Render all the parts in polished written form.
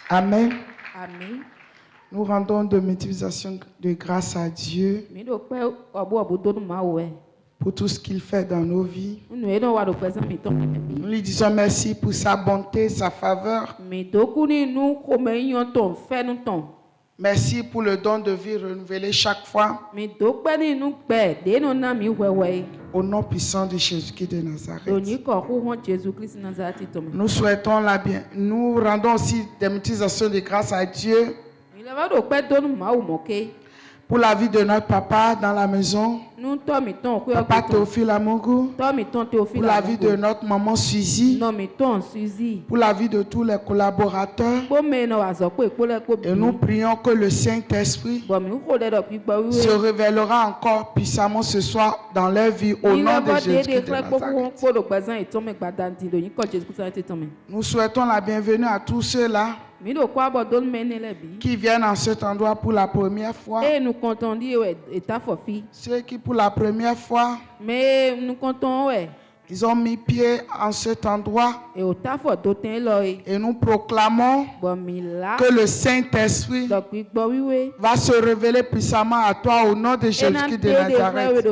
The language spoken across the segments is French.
Amen. Amen. Nous rendons de multiplication de grâce à Dieu pour tout ce qu'il fait dans nos vies. Nous lui disons merci pour sa bonté, sa faveur. Merci pour le don de vie renouvelé chaque fois. Au nom puissant de Jésus-Christ de Nazareth. Nous souhaitons la bien. Nous rendons aussi des multiplications de grâce à Dieu pour la vie de notre papa dans la maison. Papa Théophile Amougou. Pour la vie de notre maman Suzy. Pour la vie de tous les collaborateurs. Et nous prions que le Saint-Esprit se révélera encore puissamment ce soir dans leur vie au nom de Jésus-Christ de Nazareth. Nous souhaitons la bienvenue à tous ceux-là qui viennent en cet endroit pour la première fois. Ceux qui pour la première fois, ils ont mis pied en cet endroit et nous proclamons que le Saint-Esprit va se révéler puissamment à toi au nom de Jésus-Christ de Nazareth.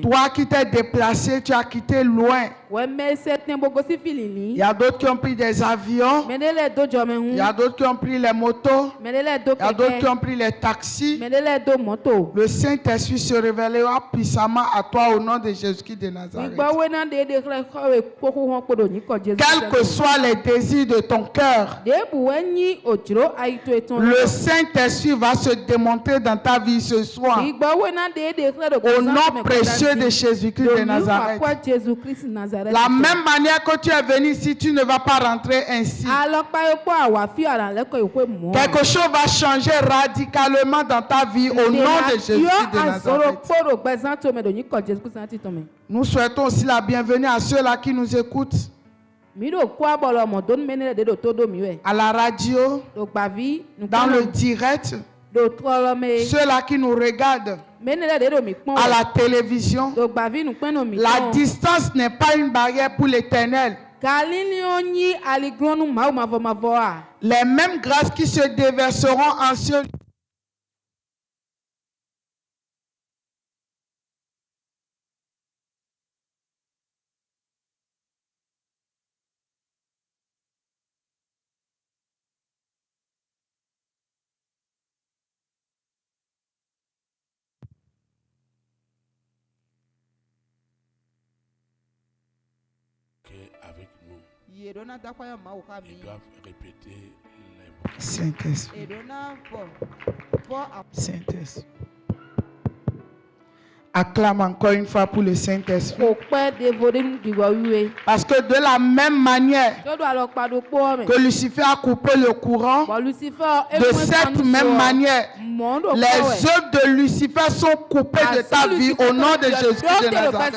Toi qui t'es déplacé, tu as quitté loin. Il y a d'autres qui ont pris des avions, il y a d'autres qui ont pris les motos, il y a d'autres qui ont pris les taxis. Le Saint-Esprit se révélera puissamment à toi au nom de Jésus-Christ de Nazareth. Quels que soient les désirs de ton cœur, le Saint-Esprit va se démontrer dans ta vie ce soir. Au nom précieux de Jésus-Christ de Nazareth. La même manière que tu es venu ici, tu ne vas pas rentrer ainsi. Quelque chose va changer radicalement dans ta vie au nom de Jésus-Christ de Nazareth. Nous souhaitons aussi la bienvenue à ceux-là qui nous écoutent à la radio, dans le direct, ceux-là qui nous regardent à la télévision. La distance n'est pas une barrière pour l'Éternel. Les mêmes grâces qui se déverseront en ce lieu. Avec nous, ils doivent répéter l'invocation. Saint-Esprit. Saint-Esprit. Acclame encore une fois pour le Saint-Esprit. Parce que de la même manière que Lucifer a coupé le courant, de cette même manière, les œuvres de Lucifer sont coupées de ta vie au nom de Jésus-Christ de Nazareth.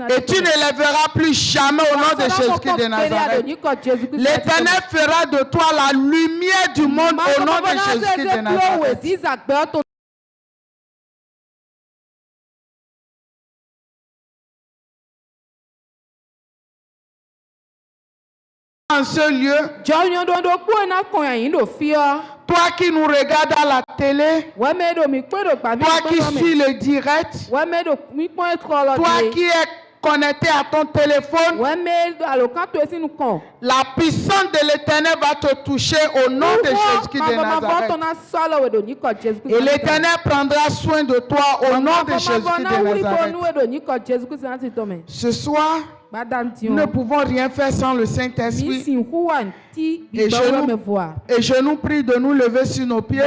Et tu ne les verras plus jamais au nom de Jésus-Christ de Nazareth. L'Éternel fera de toi la lumière du monde au nom de Jésus-Christ de Nazareth. En ce lieu, toi qui nous regardes à la télé, toi qui suis le direct, toi qui es connecté à ton téléphone, la puissance de l'Éternel va te toucher au nom de Jésus-Christ de Nazareth. Et l'Éternel prendra soin de toi au nom de Jésus-Christ de Nazareth. Ce soir, nous ne pouvons rien faire sans le Saint-Esprit. Et je nous prie de nous lever sur nos pieds.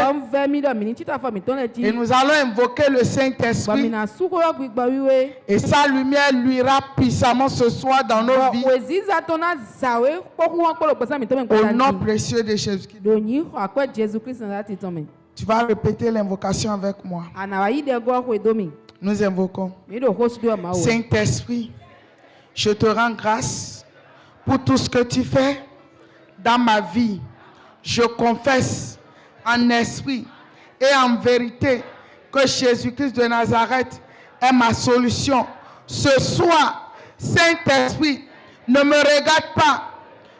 Et nous allons invoquer le Saint-Esprit. Et sa lumière luira puissamment ce soir dans nos vies. Au nom précieux de Jésus-Christ. Tu vas répéter l'invocation avec moi. Nous invoquons. Saint-Esprit, je te rends grâce pour tout ce que tu fais dans ma vie. Je confesse en esprit et en vérité que Jésus-Christ de Nazareth est ma solution. Ce soir, Saint-Esprit, Ne me regarde pas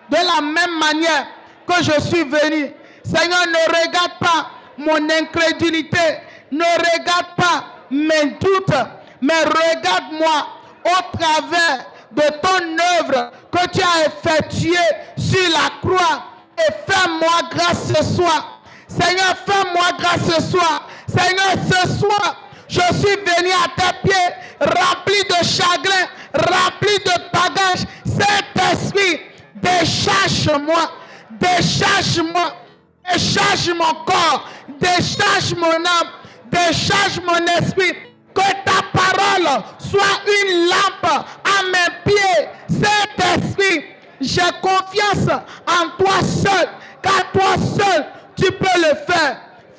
de la même manière que je suis venu. Seigneur, ne regarde pas mon incrédulité. Ne regarde pas mes doutes. Mais regarde-moi au travers de ton œuvre que tu as effectuée sur la croix. Et fais-moi grâce ce soir. Seigneur, fais-moi grâce ce soir. Seigneur, ce soir, je suis venu à tes pieds, rempli de chagrin, rempli de bagages. Saint-Esprit, décharge-moi, décharge-moi, décharge mon corps, décharge mon âme, décharge mon esprit. Que ta parole soit une lampe à mes pieds. Saint-Esprit, j'ai confiance en toi seul, car toi seul, tu peux le faire.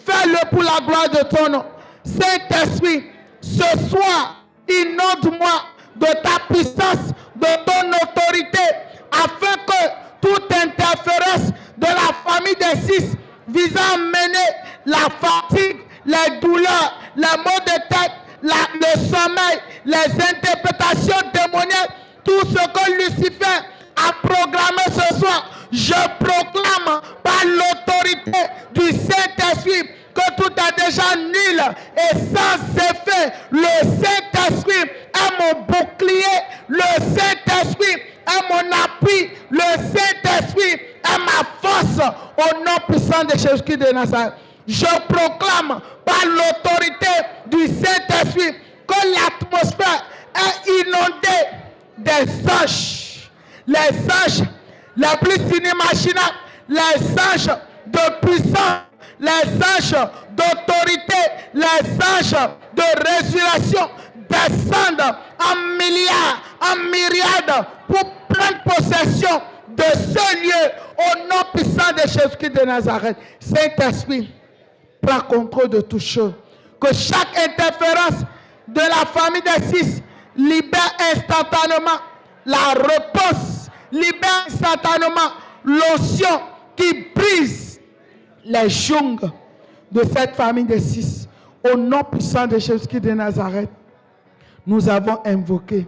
Fais-le pour la gloire de ton nom. Saint-Esprit, ce soir, inonde-moi de ta puissance, de ton autorité, afin que toute interférence de la famille des 6 visant à mener la fatigue, les douleurs, les maux de tête, le sommeil, les interprétations démoniaques, tout ce que Lucifer a programmé ce soir, je proclame par l'autorité du Saint-Esprit que tout est déjà nul et sans effet. Le Saint-Esprit est mon bouclier, le Saint-Esprit est mon appui, le Saint-Esprit est ma force au nom puissant de Jésus-Christ de Nazareth. Je proclame par l'autorité du Saint-Esprit que l'atmosphère est inondée des anges. Les anges les plus inimaginables, les anges de puissance, les anges d'autorité, les anges de résurrection descendent en milliards, en myriades pour prendre possession de ce lieu au nom puissant de Jésus-Christ de Nazareth. Saint-Esprit, prends contrôle de toutes choses. Que chaque interférence de la famille des 6 libère instantanément la réponse, libère instantanément l'onction qui brise les jungles de cette famille des 6. Au nom puissant de Jésus-Christ de Nazareth, nous avons invoqué.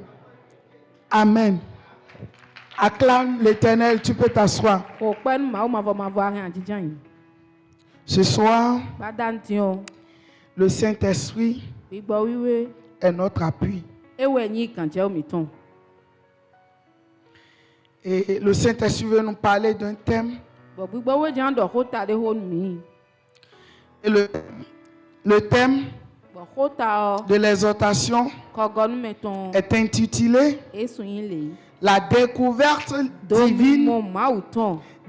Amen. Acclame l'Éternel, tu peux t'asseoir. Ce soir, le Saint-Esprit est notre appui. Et le Saint-Esprit veut nous parler d'un thème. Et le thème de l'exhortation est intitulé La découverte divine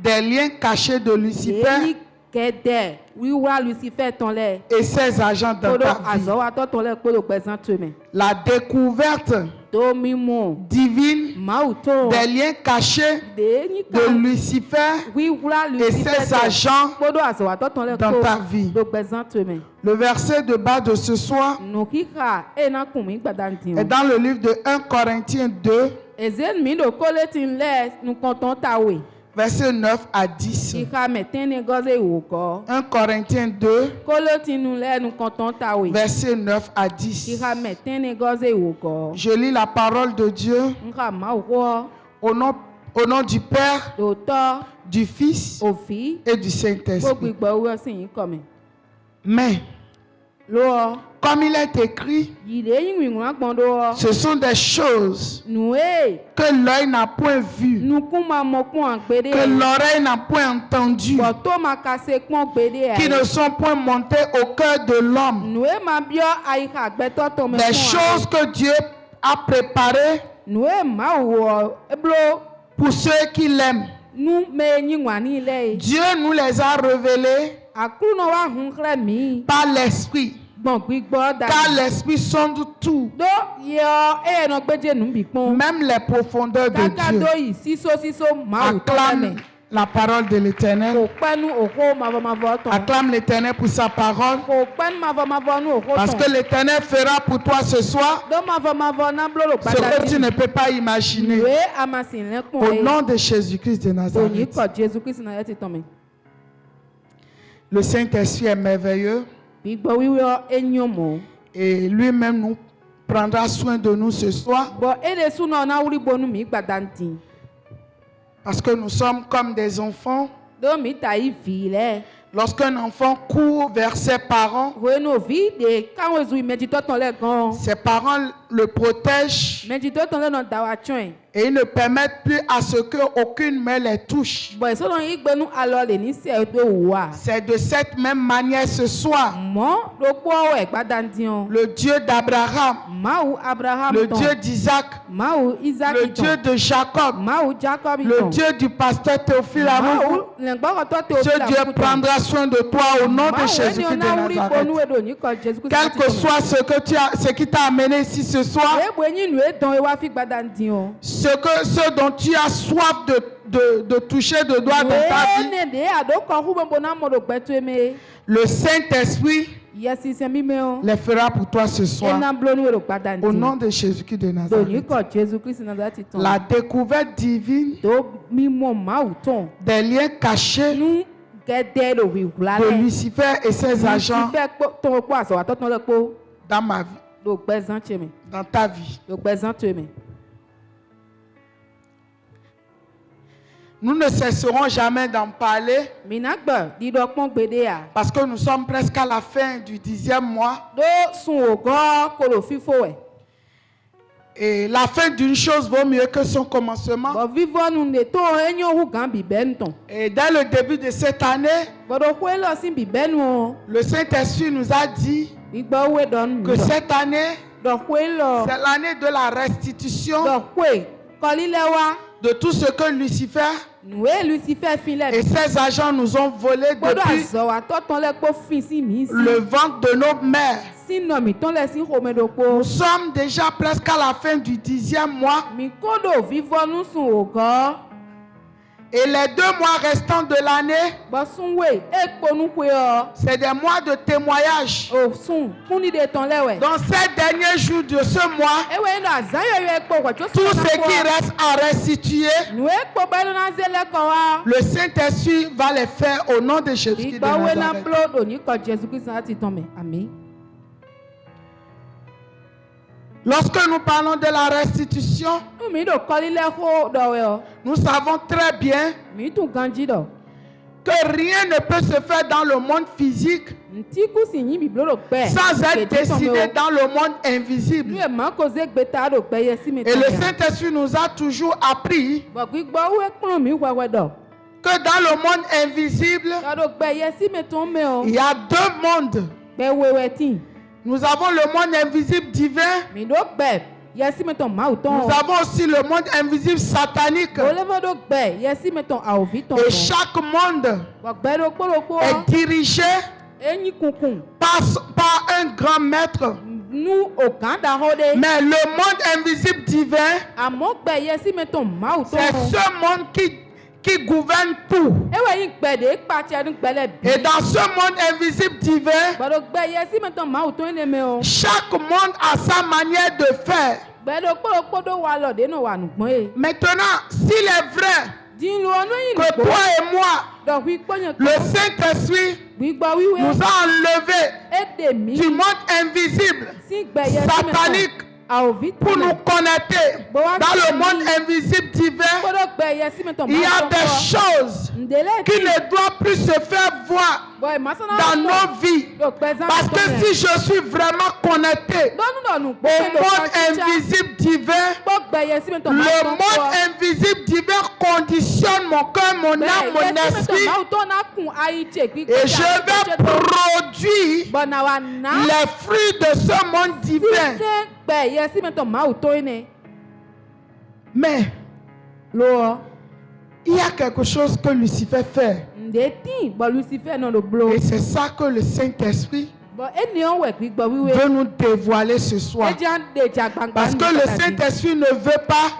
des liens cachés de Lucifer et ses agents dans ta vie. La découverte divine des liens cachés de Lucifer et ses agents dans ta vie. Le verset de base de ce soir est dans le livre de 1 Corinthiens 2, verset 9 à 10. 1 Corinthiens 2, verset 9 à 10. Je lis la parole de Dieu au nom du Père, du Fils et du Saint-Esprit. Mais, comme il est écrit, ce sont des choses que l'œil n'a point vues, que l'oreille n'a point entendues, qui ne sont point montées au cœur de l'homme. Des choses que Dieu a préparées pour ceux qui l'aiment. Dieu nous les a révélées par l'Esprit. Car l'Esprit sonde tout, même les profondeurs de Dieu. Acclame la parole de l'Éternel. Acclame l'Éternel pour sa parole. Parce que l'Éternel fera pour toi ce soir ce que tu ne peux pas imaginer. Au nom de Jésus-Christ de Nazareth. Le Saint-Esprit est merveilleux. Et lui-même nous prendra soin de nous ce soir. Parce que nous sommes comme des enfants. Do mi ta i vi le. Lorsqu'un enfant court vers ses parents, We no vi de kan we zu medito ton le gan. ses parents le protègent Medito ton le no da wa chon. et ils ne permettent plus à ce qu'aucune main les touche. Bo so don igbe nu alo le ni se do wa. C'est de cette même manière ce soir, Mo do po we gbadandion. le Dieu d'Abraham, Mau Abraham le ton. Dieu d'Isaac, Mau Isaac le ton. Dieu de Jacob, Mau Jacob le ton. Dieu du pasteur Théophile Amour, Mau le gbo to te ce Dieu prendra soin de toi au nom de Jésus-Christ de Nazareth. Quel que soit ce qui t'a amené ici ce soir, ce dont tu as soif de toucher de doigt dans ta vie, le Saint-Esprit les fera pour toi ce soir. Au nom de Jésus-Christ de Nazareth. La découverte divine des liens cachés de Lucifer et ses agents dans ma vie, dans ta vie. Nous ne cesserons jamais d'en parler parce que nous sommes presque à la fin du 10e mois. Et la fin d'une chose vaut mieux que son commencement. Et dès le début de cette année, le Saint-Esprit nous a dit que cette année, c'est l'année de la restitution de tout ce que Lucifer et ses agents nous ont volé depuis le ventre de nos mères. Nous sommes déjà presque à la fin du 10e mois. Et les 2 mois restants de l'année, c'est des mois de témoignage. Dans ces derniers jours de ce mois, tout ce qui reste à restituer, le Saint-Esprit va les faire au nom de Jésus-Christ de Nazareth. Lorsque nous parlons de la restitution, nous savons très bien que rien ne peut se faire dans le monde physique sans être décidé dans le monde invisible. Et le Saint-Esprit nous a toujours appris que dans le monde invisible, il y a 2 mondes. Nous avons le monde invisible divin. Nous avons aussi le monde invisible satanique. Et chaque monde est dirigé par un grand maître. Mais le monde invisible divin, c'est ce monde qui gouverne tout. Et dans ce monde invisible divin, chaque monde a sa manière de faire. Maintenant, s'il est vrai que toi et moi, le Saint-Esprit nous a enlevés du monde invisible, satanique, pour nous connecter dans le monde invisible divin. Il y a des choses qui ne doivent plus se faire voir dans nos vies. Parce que si je suis vraiment connecté au monde invisible divin, le monde invisible divin conditionne mon cœur, mon âme, mon esprit, et je vais produire les fruits de ce monde divin. Mais il y a quelque chose que Lucifer fait. Et c'est ça que le Saint-Esprit veut nous dévoiler ce soir. Parce que le Saint-Esprit ne veut pas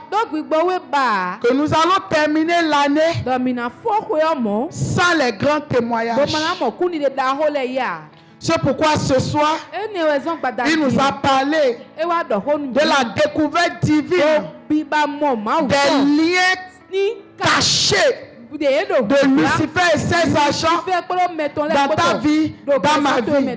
que nous allons terminer l'année sans les grands témoignages. C'est pourquoi ce soir, il nous a parlé de la découverte divine des liens cachés de Lucifer et ses agents dans ta vie, dans ma vie.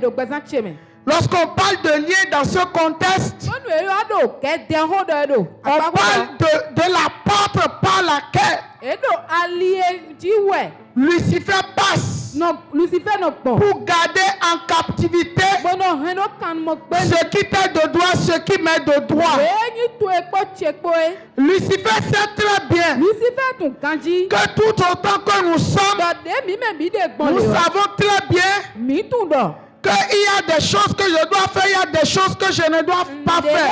Lorsqu'on parle de lien dans ce contexte, Bonu eyo ado ke den ho do edo. on parle de la porte par laquelle Edo alie jiwe. Lucifer passe No Lucifer no pon. pour garder en captivité Bono heno kan mo gbe. ce qui t'est de droit, ce qui m'est de droit. Enyi to ekpo chekpo e. Lucifer sait très bien Lucifer tun kanji. que tout autant que nous sommes, Do de mi me bi de gbon nous le. savons très bien Mi tun do. qu'il y a des choses que je dois faire, il y a des choses que je ne dois pas faire.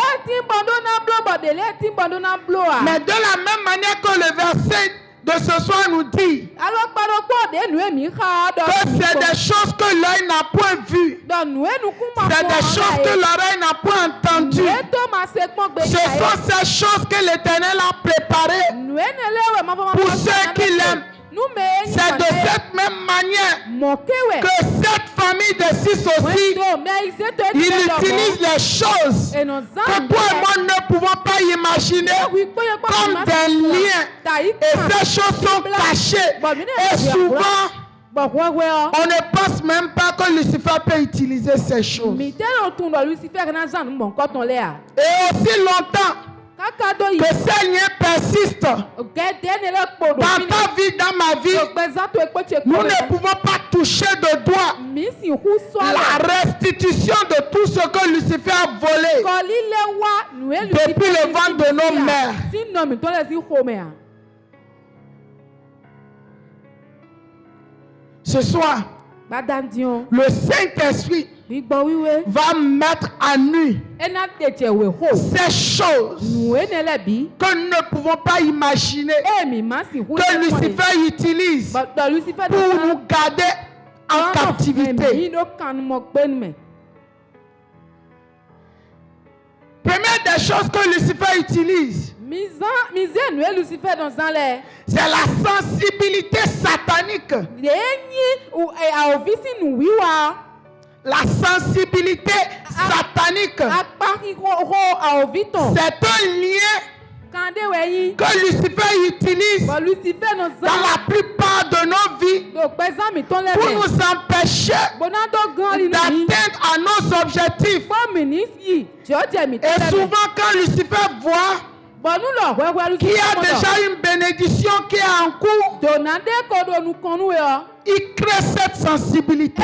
Mais de la même manière que le verset de ce soir nous dit que c'est des choses que l'œil n'a point vues, c'est des choses que l'oreille n'a point entendues. Ce sont ces choses que l'Éternel a préparées pour ceux qui l'aiment. C'est de cette même manière que cette famille de six aussi, il utilise les choses que toi et moi ne pouvons pas imaginer comme des liens. Et ces choses sont cachées. Et souvent, on ne pense même pas que Lucifer peut utiliser ces choses. Et aussi longtemps que ces liens persistent dans ta vie, dans ma vie, nous ne pouvons pas toucher de doigt la restitution de tout ce que Lucifer a volé depuis le ventre de nos mères. Ce soir, le Saint-Esprit va mettre à nu ces choses que nous ne pouvons pas imaginer que Lucifer utilise pour nous garder en captivité. Première des choses que Lucifer utilise, c'est la sensibilité satanique. La sensibilité satanique, c'est un lien que Lucifer utilise dans la plupart de nos vies pour nous empêcher d'atteindre à nos objectifs. Et souvent quand Lucifer voit qu'il y a déjà une bénédiction qui est en cours, il crée cette sensibilité.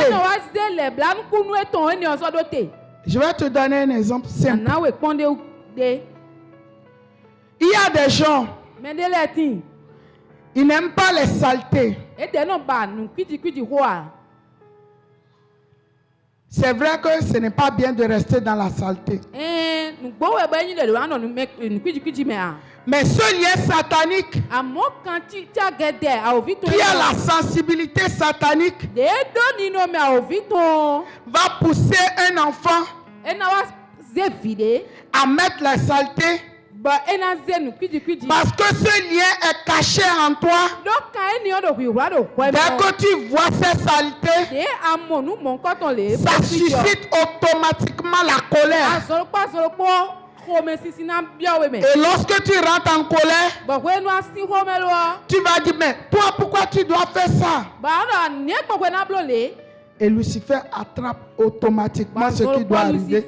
Je vais te donner un exemple simple. Il y a des gens, ils n'aiment pas les saletés. C'est vrai que ce n'est pas bien de rester dans la saleté. Mais ce lien satanique, qui a la sensibilité satanique, va pousser un enfant à mettre la saleté. Parce que ce lien est caché en toi. Dès que tu vois ces saletés, ça suscite automatiquement la colère. Et lorsque tu rentres en colère, tu vas dire, mais toi, pourquoi tu dois faire ça? Et Lucifer attrape automatiquement ce qui doit arriver.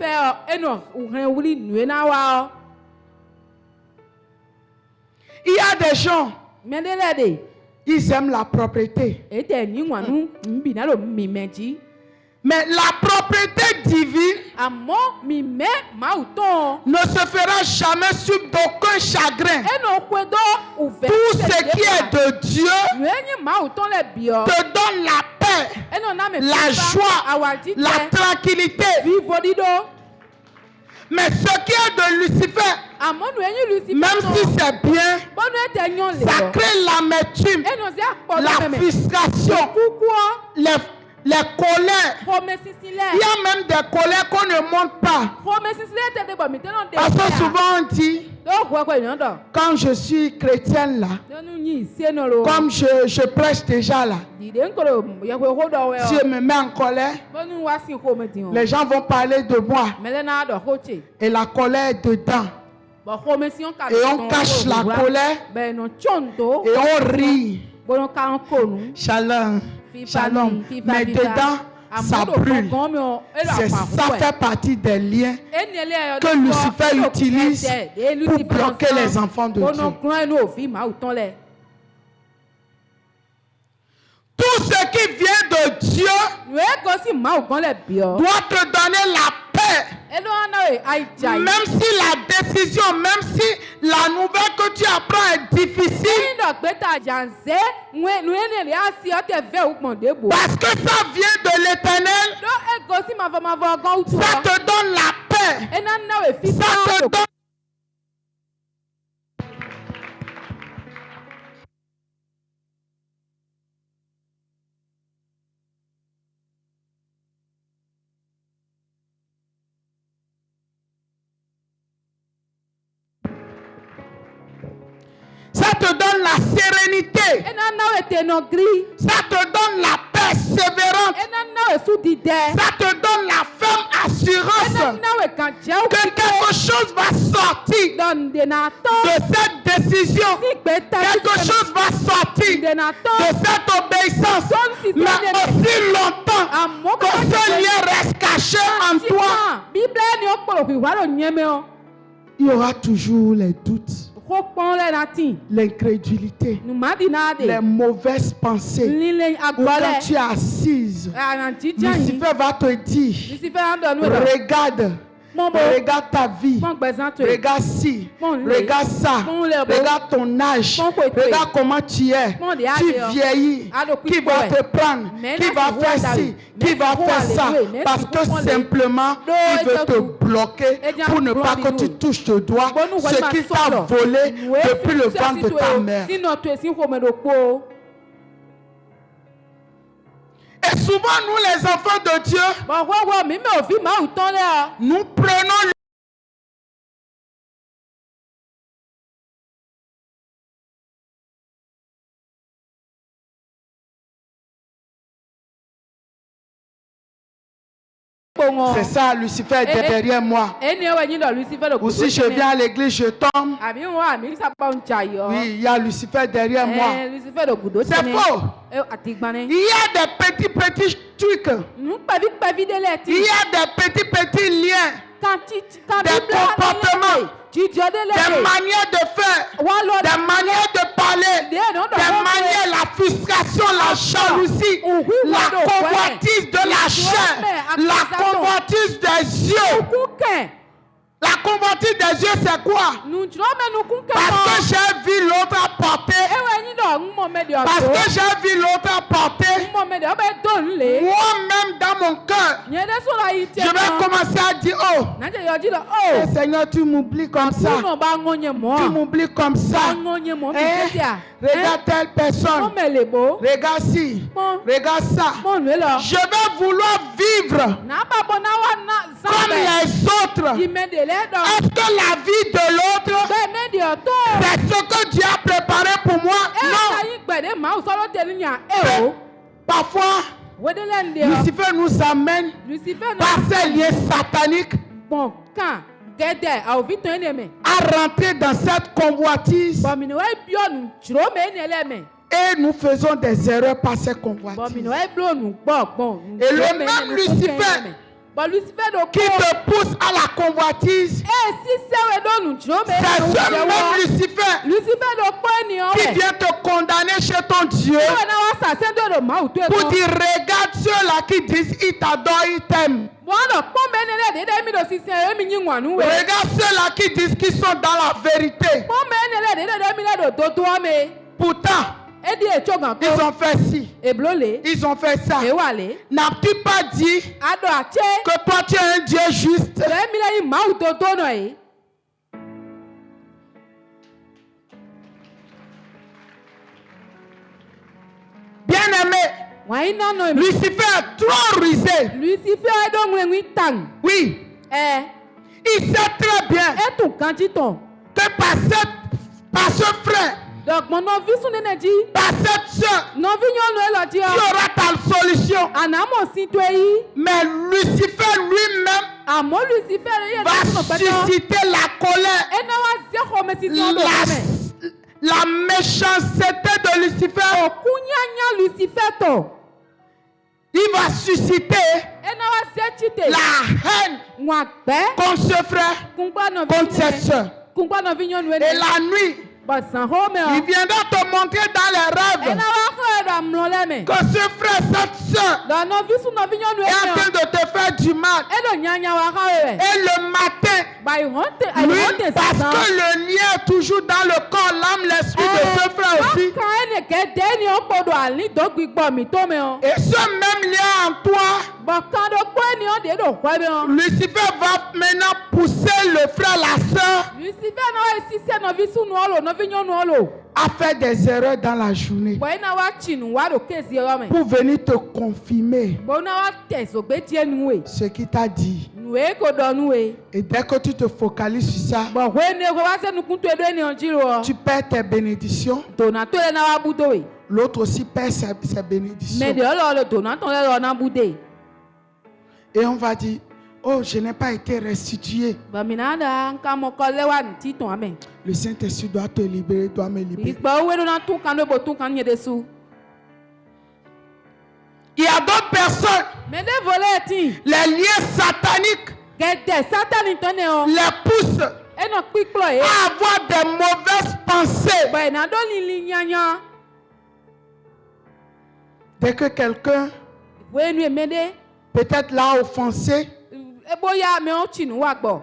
Il y a des gens, ils aiment la propriété. Mais la propriété divine ne se fera jamais sous d'aucun chagrin. Tout ce qui est de Dieu te donne la paix, la joie, la tranquillité. Mais ce qui est de Lucifer, même si c'est bien, ça crée l'amertume, la frustration, les colères. Il y a même des colères qu'on ne montre pas. Parce que souvent on dit, quand je suis chrétienne là, comme je prêche déjà là, si je me mets en colère, les gens vont parler de moi. Et la colère est dedans. Et on cache la colère. Et on rit. Shalom. Shalom. Mais dedans, ça brûle. Ça fait partie des liens que Lucifer utilise pour bloquer les enfants de Dieu. Tout ce qui vient de Dieu doit te donner la paix. Même si la décision, même si la nouvelle que tu apprends est difficile, parce que ça vient de l'Éternel, ça te donne la paix. Ça te donne ça te donne la sérénité. Ça te donne la persévérance. Ça te donne la ferme assurance que quelque chose va sortir de cette décision. Quelque chose va sortir de cette obéissance. Mais aussi longtemps que ce lien reste caché en toi, il y aura toujours les doutes, l'incrédulité, les mauvaises pensées. Ou quand tu es assise, Lucifer va te dire, regarde ta vie, regarde ci, regarde ça, regarde ton âge, regarde comment tu es, tu vieillis, qui va te prendre, qui va faire ci, qui va faire ça, parce que simplement il veut te bloquer pour ne pas que tu touches le doigt ce qu'il t'a volé depuis le ventre de ta mère. Et souvent, nous, les enfants de Dieu, nous prenons c'est ça, Lucifer est derrière moi. Ou si je viens à l'église, je tombe. Oui, il y a Lucifer derrière moi. C'est faux. Il y a des petits trucs. Il y a des petits liens. Des comportements, des manières de faire, des manières de parler, des manières, la frustration, la jalousie, la convoitise de la chair, la convoitise des yeux. La convoitise des yeux, c'est quoi? Parce que j'ai vu l'autre apporter. Parce que j'ai vu l'autre apporter. Moi-même dans mon cœur, je vais commencer à dire, oh, Seigneur, tu m'oublies comme ça. Tu m'oublies comme ça. Regarde telle personne. Regarde ci. Regarde ça. Je vais vouloir vivre comme les autres. Est-ce que la vie de l'autre, c'est ce que Dieu a préparé pour moi? Non. Parfois, Lucifer nous amène par ses liens sataniques à rentrer dans cette convoitise. Et nous faisons des erreurs par ces convoitises. Et le même Lucifer qui te pousse à la convoitise, c'est ce même Lucifer qui vient te condamner chez ton Dieu pour dire regarde ceux-là qui disent ils t'adorent, ils t'aiment. Regarde ceux-là qui disent qu'ils sont dans la vérité. Pourtant, ils ont fait ci, ils ont fait ça. N'as-tu pas dit que toi tu es un Dieu juste? Bien-aimé, Lucifer est trop rusé. Oui, il sait très bien que par ce frère, par cette soeur, tu auras ta solution. Mais Lucifer lui-même va susciter la colère, la méchanceté de Lucifer. il va susciter ena wa se chite la haine nwa gbe contre ce frère, kungba no contre ses soeurs. kungba no vi nyonu Et ene la nuit, ba san ho me il o viendra te montrer dans les rêves ena wa ko da mlo le me que ce frère, cette soeur da no vi su no vi nyonu est en ene train de te faire du mal. elo nyanya wa ka we Et le matin, ba i honte lui, parce que le lien est toujours dans le corps, l'âme, l'esprit de ce frère aussi. ka ene ke de ni o podo ali do gbigbo mi to me o Et ce même lien en toi, ba kan do ko ni o de do kwa me o Lucifer va maintenant pousser le frère, la sœur, Lucifer na wa si se no vi su no lo no vi nyonu lo à faire des erreurs dans la journée bo ina wa chinu wa do kezi o me pour venir te confirmer bo na wa teso gbe tie nu we ce qu'il t'a dit. nu e ko do nu we Et dès que tu te focalises sur ça, bo we ne ko wa se nu kun to edo ni onjiro o tu perds tes bénédictions, donato le na wa budo we l'autre aussi perd ses me bénédictions. de lo le donato le lo na bude Et on va dire, oh, je n'ai pas été restitué. ba mi na da nka mo ko le wa nti ton ame Le Saint-Esprit doit te libérer, doit me libérer. igba we do na tun kan do bo tun kan nye de su Il y a d'autres personnes, me de volé ti les liens sataniques gede satani ton ne o les poussent e no piplo e à avoir des mauvaises pensées. ba na do li nyanya Dès que quelqu'un we nu e me de peut-être l'a offensé, e boya me o chinu wa gbo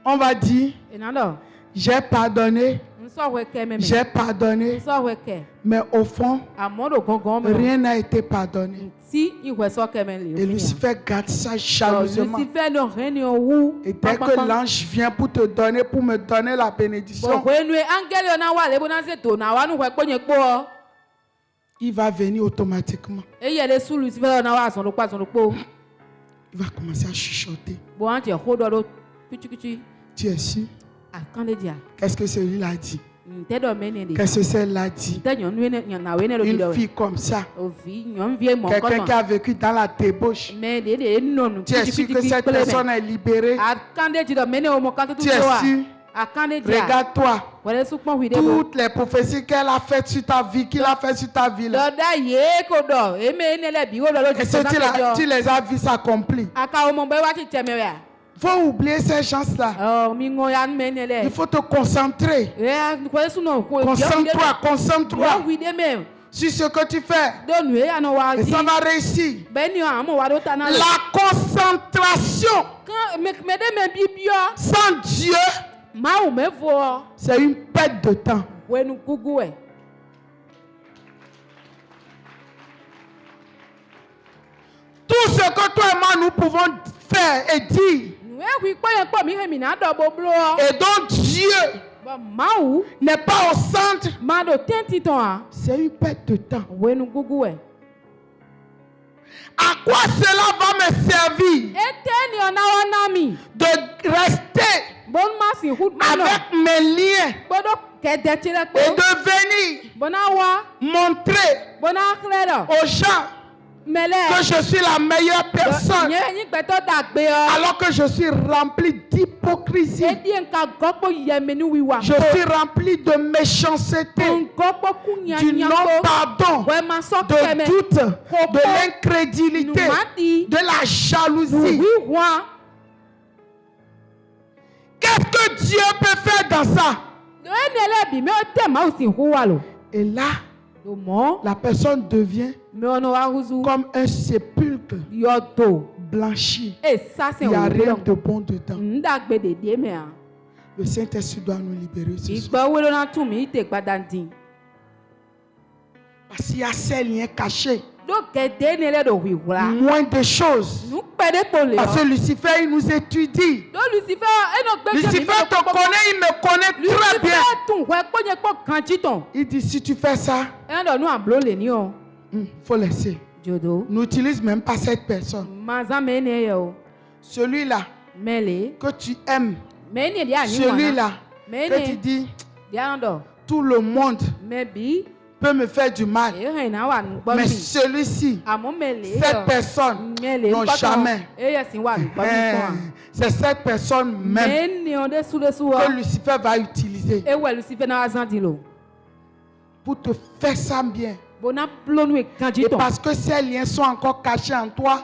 on va dire, e na do j'ai pardonné, nso we ke me me j'ai pardonné, nso we ke mais au fond, amodo gongon me rien n'a été pardonné. si iwe so ke me le Et Lucifer garde ça jalousement. Lucifer no reni o wu Et dès que l'ange vient pour te donner, pour me donner la bénédiction, bo we nu angel na wa le bo na se to na wa nu we ponye po o il va venir automatiquement. e ye le su Lucifer na wa so lo pa so lo po Il va commencer à chuchoter. bo an je ho do kichi Tu es sûr? akande dia Qu'est-ce que celui-là a dit? te do me ne de Qu'est-ce que celle-là a dit? te nyon nu ne na we ne lo Une do fille comme ça, o vi nyon vie mo ko quelqu'un qui a vécu dans la débauche. me de no nu Tu es sûr que cette personne est libérée? akande ji do me ne o mo kan tu Tu es wa sûr? akande dia Regarde-toi. wele su pon wi de bo Toutes les prophéties qu'elle a faites sur ta vie, qu'il a fait sur ta vie. Là. do da ye ko do e me ne le bi wo do lo Et si tu les as vus s'accomplir. aka o mo be wa ti teme we Faut oublier ces gens-là. oh mi ngo ya me ne le Il faut te concentrer. wele su no ko Concentre-toi, concentre-toi wi de me sur ce que tu fais. do nu e ano wa Et ji ça va réussir. be ni amo wa do ta na le La concentration kan me de me bibio sans Dieu, ma o me vo c'est une perte de temps. we nu gugu e Tout ce que toi et moi nous pouvons faire et dire, nu e wi po ye po mi he mi na do boblo et donc Dieu ba ma o n'est pas au centre, ma do tenti ton a c'est une perte de temps. we nu gugu e À quoi cela va me servir eteni ona wana mi de rester bon ma si hood ma no avec mes liens bodo kede chire et po de venir bona wa montrer bona kledo aux gens mele que je suis la meilleure personne nye yin gbeto dagbe o alors que je suis rempli d'hypocrisie. edi nka gopo yeme ni wiwa Je suis rempli de méchanceté, gopo kunya du nya non-pardon, we ma so de keme doute, de l'incrédulité, numati de la jalousie. wi wa Qu'est-ce que Dieu peut faire dans ça? do enele bi me o te ma o si huwa lo Et là, do mo la personne devient me ono wa huzu comme un sépulcre yo do blanchi. e sa se Il n'y a o rien lo de bon dedans. ndagbe de de me a Le Saint-Esprit doit nous libérer ce soir. igba we lo na tun mi te gbadandin Parce qu'il y a ces liens cachés. do kede ne le do wiwura Moins de choses. nu pede to le Parce que Lucifer, il nous étudie. do Lucifer eno gbe Lucifer te connaît, il me connaît très bien. Lucifer tun we ponye po kanji ton Il dit, si tu fais ça, eno nu amblo le ni o faut laisser. jodo N'utilise même pas cette personne. maza me ne ye o Celui-là mele que tu aimes, me ni dia ni wana celui-là me que tu ni dis, dia ndo tout le monde me bi peut me faire du mal. e he na wa nu gbo Mais mi celui-ci, amo mele cette personne, mele non, jamais. e ye sin wa nu gbo mi hein, c'est cette personne même me ni on de su de su o que Lucifer va utiliser e we Lucifer na azan di lo pour te faire ça bien. Et parce que ces liens sont encore cachés en toi,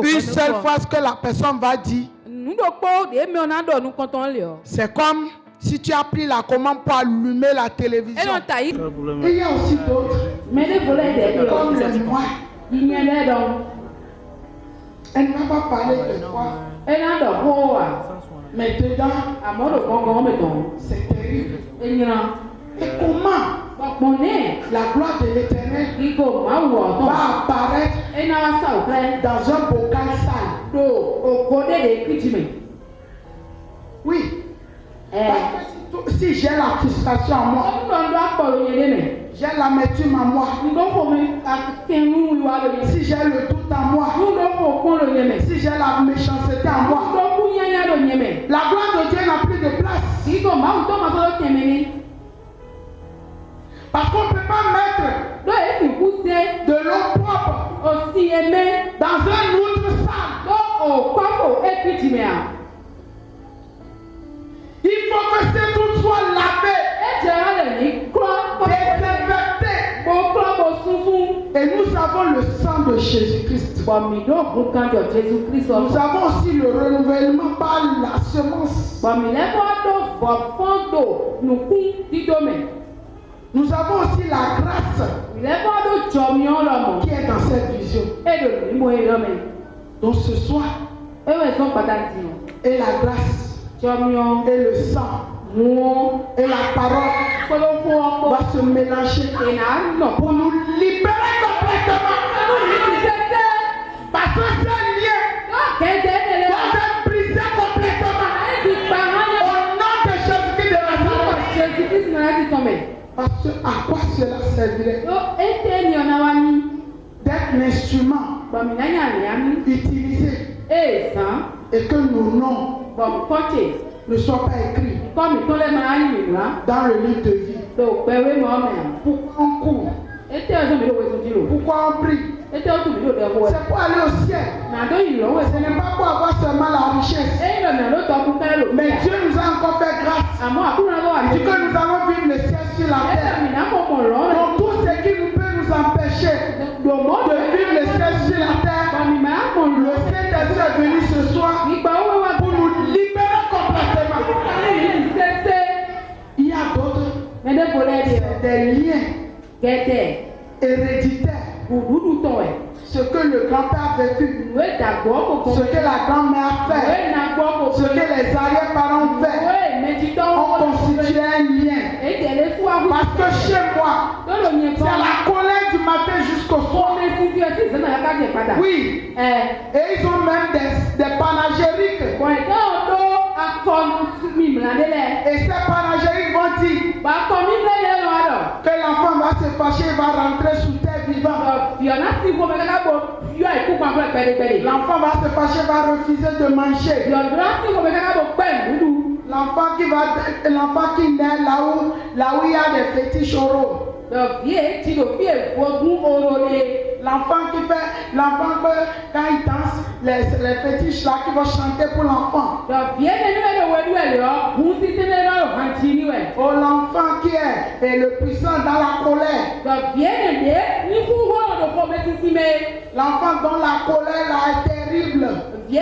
une seule phrase que la personne va dire, c'est comme si tu as pris la commande pour allumer la télévision. Et il y a aussi d'autres, comme le moi. Elle ne va pas parler de toi. Mais dedans, c'est terrible. Et comment la gloire de l'Éternel va apparaître dans un bocal sale? Oui. Parce que si j'ai la frustration en moi, j'ai l'amertume en moi, si j'ai le doute en moi, si j'ai la méchanceté en moi, la gloire de Dieu n'a plus de place. Parce qu'on ne peut pas mettre de l'eau propre dans un autre sale. Il faut que ces trous soient lavés, désinfectés. Et nous avons le sang de Jésus-Christ. Nous avons aussi le renouvellement par la semence. Nous avons aussi la grâce qui est dans cette vision. Donc ce soir, et la grâce, et le sang, et la parole va se mélanger pour nous libérer complètement. Parce que ce lien doit être brisé complètement. Au nom de Jésus-Christ de Nazareth. Parce que à quoi cela servirait d'être l'instrument utilisé et que nos noms ne soient pas écrits dans le livre de vie? Pourquoi on court? Pourquoi on prie? C'est pour aller au ciel. Ce n'est pas pour avoir seulement la richesse. Mais Dieu nous a encore fait grâce. Il dit que nous allons vivre le ciel sur la terre. Donc tout ce qui nous peut nous empêcher de vivre le ciel sur la terre, le Saint-Esprit est venu ce soir pour nous libérer complètement. Il y a d'autres, des liens héréditaires. Ce que le grand-père a vécu, ce que la grand-mère a fait, ce que les arrière-parents ont fait, ont constitué un lien. Parce que chez moi, c'est la colère du matin jusqu'au soir. Oui. Et ils ont même des panagériques. Et ces panagériques vont dire que l'enfant va se fâcher, va rentrer sous terre vivant. L'enfant va se fâcher, va refuser de manger. L'enfant qui naît là où il y a des fétiches oraux. L'enfant quand il danse, les fétiches là qui vont chanter pour l'enfant. Oh, l'enfant qui est le puissant dans la colère. L'enfant dont la colère là est terrible. Et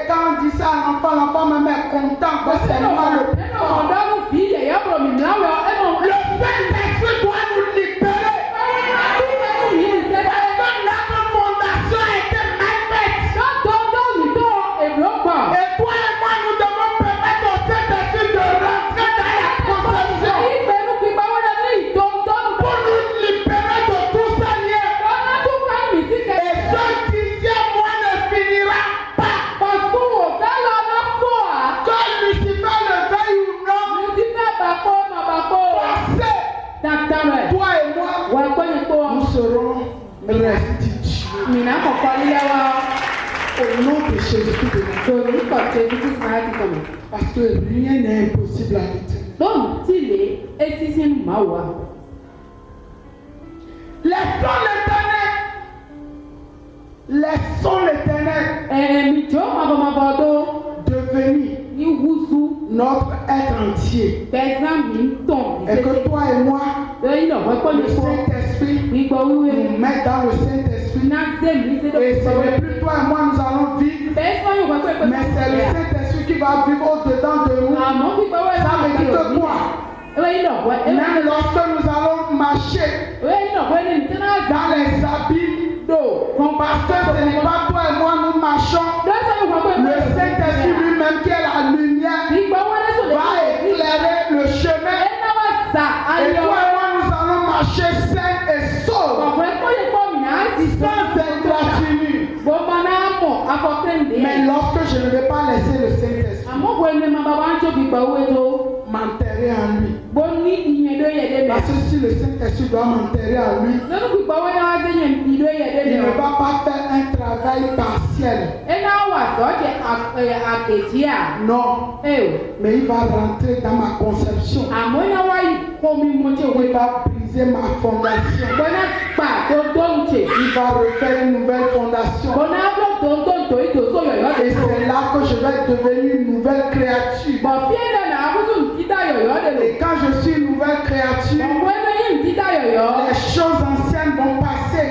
quand on dit ça à l'enfant même est content que c'est moi le puissant. Le Saint-Esprit doit nous libérer. Parce que notre fondation a été mal faite. Et toi et moi, nous devons permettre au Saint-Esprit de rentrer dans la conception pour nous libérer de tout ça lien. Et ce dixième mois ne finira pas. Que Lucifer le veuille ou non, toi et moi, nous serons restitués. Au nom de Jésus de Nazareth. Parce que rien n'est impossible à l'Éternel. Laissons l'Éternel devenir notre être entier. Et que toi et moi, le Saint-Esprit, nous mettre dans le Saint-Esprit. Et ce n'est plus toi et moi nous allons vivre, mais c'est le Saint-Esprit qui va vivre au-dedans de nous. Ça veut dire que quoi? Même lorsque nous allons marcher dans les abîmes d'eau, parce que ce n'est pas toi et moi nous marchons, le Saint-Esprit lui-même qui est la lumière va éclairer le chemin. Et toi et moi nous allons marcher sains et saufs, sans ingratinue. Mais lorsque je ne vais pas laisser le Saint-Esprit m'enterrer en lui, parce que si le Saint-Esprit doit m'enterrer en lui, il ne va pas faire un travail partiel. Non, mais il va rentrer dans ma conception. Il va briser ma fondation. Il va refaire une nouvelle fondation. Et c'est là que je vais devenir une nouvelle créature. Et quand je suis une nouvelle créature, les choses anciennes vont passer.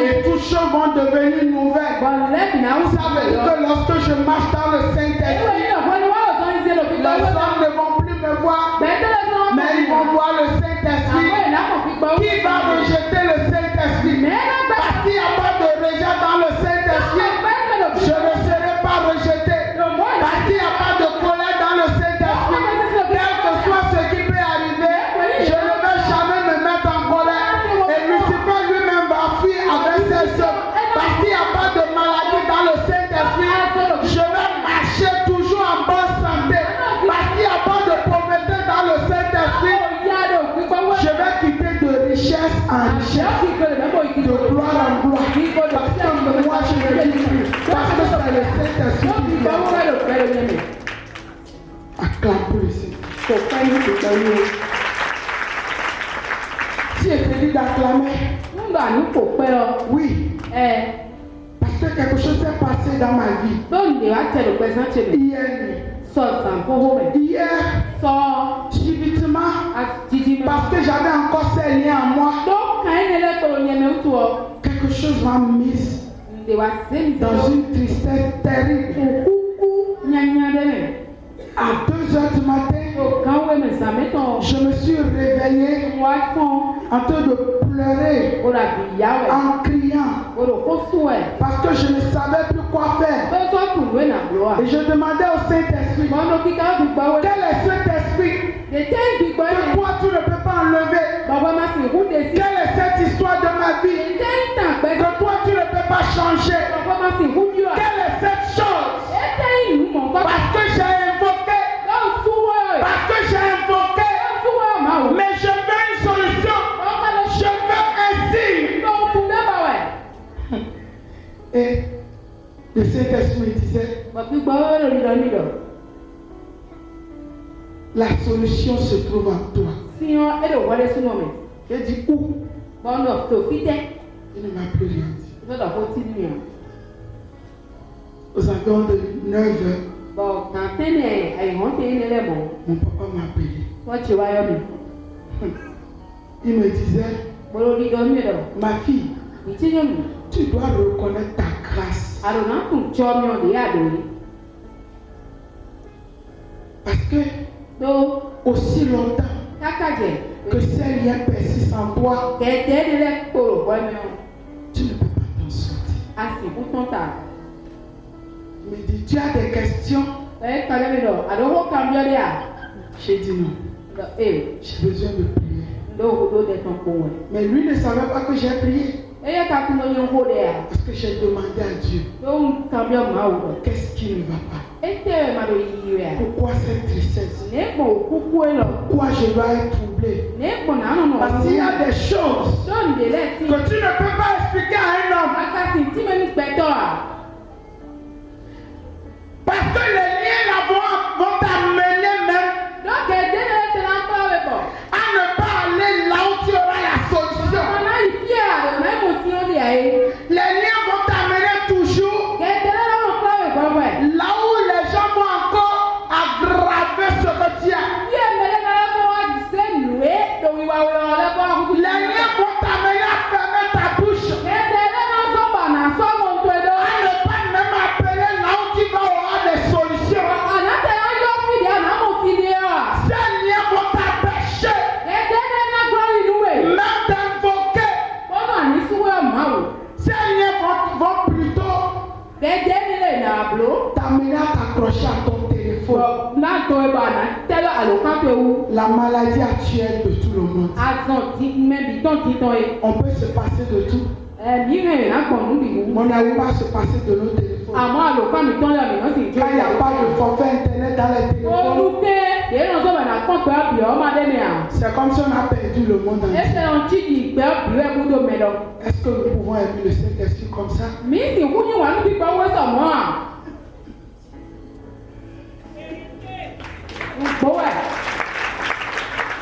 Et toutes choses vont devenir nouvelles. Ça veut dire que lorsque je marche dans le Saint-Esprit, les hommes ne vont plus me voir, mais ils vont voir le Saint-Esprit. Qui va rejeter le Saint-Esprit? Parce qu'il n'y a pas de rejet dans le Saint-Esprit. Je ne serai pas rejeté. Parce qu'il n'y a pas de colère dans le Saint-Esprit. Quel que soit ce qui peut arriver, je ne vais jamais me mettre en colère. Et Lucifer lui-même va fuir avec ses œuvres. Parce qu'il n'y a pas de maladie dans le Saint-Esprit. Je vais marcher toujours en bonne santé. Parce qu'il n'y a pas de pauvreté dans le Saint-Esprit. Je vais quitter de richesse en richesse, de gloire en gloire. Parce que moi je ne vis plus. Parce que c'est le Saint-Esprit qui vient. Acclame pour le Seigneur. Si je te dis d'acclamer, oui. Parce que quelque chose s'est passé dans ma vie. Hier, subitement, parce que j'avais encore ces liens en moi, quelque chose m'a mise dans une tristesse terrible. À 2h du matin, je me suis réveillé en train de pleurer, en criant, parce que je ne savais plus quoi faire. Et je demandais au Saint-Esprit, quel est cet esprit que toi tu ne peux pas enlever? Quelle est cette histoire de ma vie que toi tu ne peux pas changer? Quelle est cette chose? Parce que j'ai invoqué, mais je veux une solution, je veux un signe. Et le Saint-Esprit disait, la solution se trouve en toi. J'ai dit où? Il ne m'a plus rien dit. Aux environs de 9h, mon papa m'a appelé. Il me disait, ma fille, tu dois reconnaître ta grâce. Parce que aussi longtemps que ces liens persistent en toi, tu ne peux pas t'en sortir. Il me dit, tu as des questions? J'ai dit non. J'ai besoin de prier. Mais lui ne savait pas que j'ai prié. Parce que j'ai demandé à Dieu, qu'est-ce qui ne va pas? Pourquoi cette tristesse? Pourquoi je dois être troublé? Parce qu'il y a des choses que tu ne peux pas expliquer à un homme. Parce que les liens là vont t'amener même à ne pas aller là où tu auras la solution. Les liens vont t'amener toujours là où les gens vont encore aggraver La maladie actuelle de tout le monde. On peut se passer de tout. On n'arrive pas à se passer de nos téléphones. Quand il n'y a pas de forfait internet dans les téléphones, c'est comme si on a perdu le monde entier. Est-ce que nous pouvons aimer le Saint-Esprit comme ça?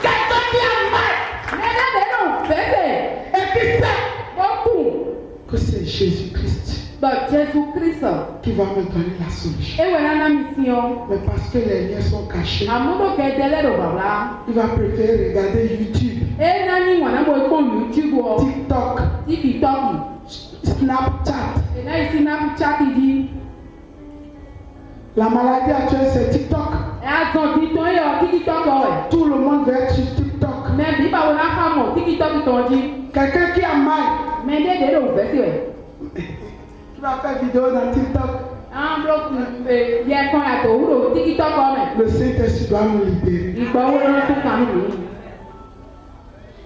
Quelqu'un qui a mal et qui sait que c'est Jésus-Christ qui va me donner la solution. Mais parce que les liens sont cachés, il va préférer regarder YouTube, TikTok, Snapchat. La maladie actuelle, c'est TikTok. Tout le monde veut être sur TikTok. Quelqu'un qui a mal, qui va faire vidéo dans TikTok. Le Saint-Esprit doit nous libérer.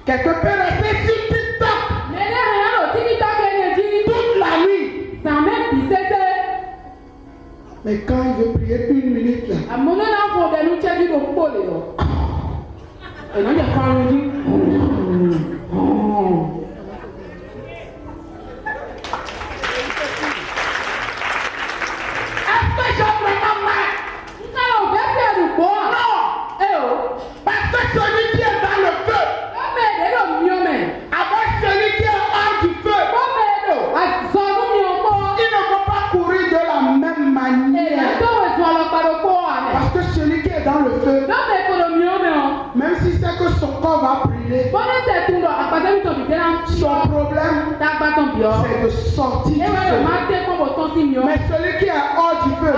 Quelqu'un peut rester sur TikTok toute la nuit. Mais quand il veut prier 1 minute là, parce que celui qui est dans le feu, avec celui qui est hors du feu, il ne peut pas courir de la même manière. Parce que celui qui est dans le feu, même si c'est que son corps va brûler, son problème, c'est de sortir du feu. Mais celui qui est hors du feu,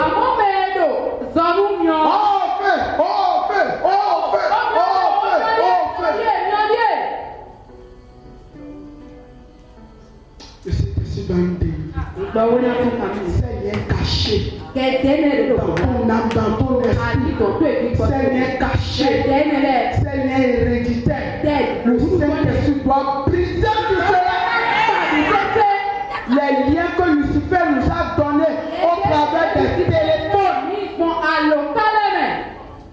le Saint-Esprit va nous délivrer. C'est liens cachés dans ton âme, dans ton esprit. C'est liens cachés. C'est liens héréditaires. Le Saint-Esprit doit briser tout cela. Les liens que Lucifer nous a donnés au travers des téléphones.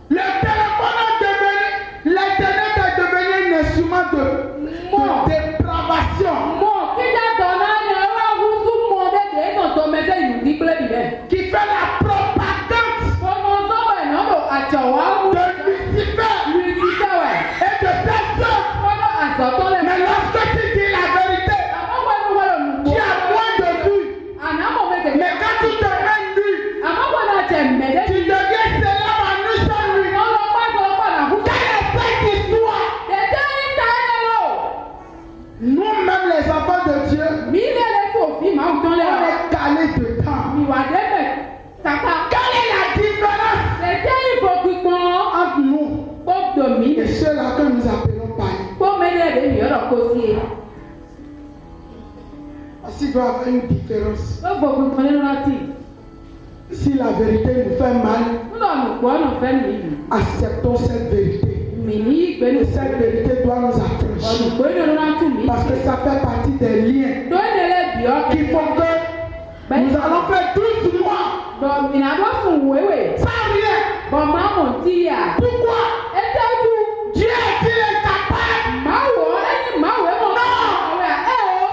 Le téléphone a devenu, l'internet a devenu un instrument de dépravation. Qui fait la propagande de Lucifer et de ses œuvres. Mais lorsque tu dis la vérité, tu as moins de vues. Mais quand tu te mets nu, tu deviens célèbre en une seule nuit. Quelle est cette histoire? Nous-mêmes les enfants de Dieu, on est calés dedans. Quelle est la différence entre nous et ceux-là que nous appelons païens? S'il doit y avoir une différence, si la vérité nous fait mal, acceptons cette vérité. Et cette vérité doit nous affranchir. Parce que ça fait partie des liens qui font que nous allons faire 12 mois sans rien. Pourquoi? Dieu est-il incapable? Non!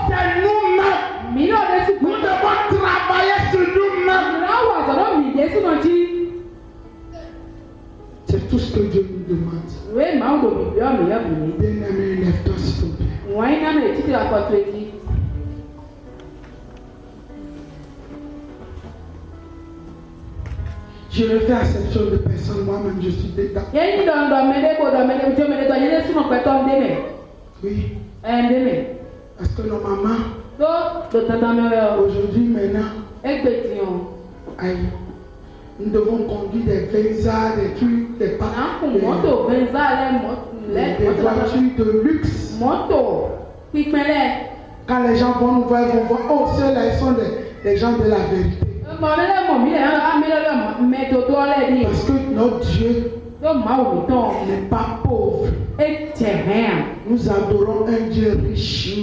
C'est nous-mêmes. Nous devons travailler sur nous-mêmes. C'est tout ce que Dieu nous demande. Bien-aimé, lève-toi s'il te plaît. Je ne fais exception de personne, moi-même je suis dedans. Oui. Parce que nos mamans, aujourd'hui, maintenant, aïe, nous devons conduire des Venza, des trucs, des voitures de luxe. Quand les gens vont nous voir, ils vont voir, oh, ceux-là, ils sont des gens de la vérité. Parce que notre Dieu n'est pas pauvre. Nous adorons un Dieu riche.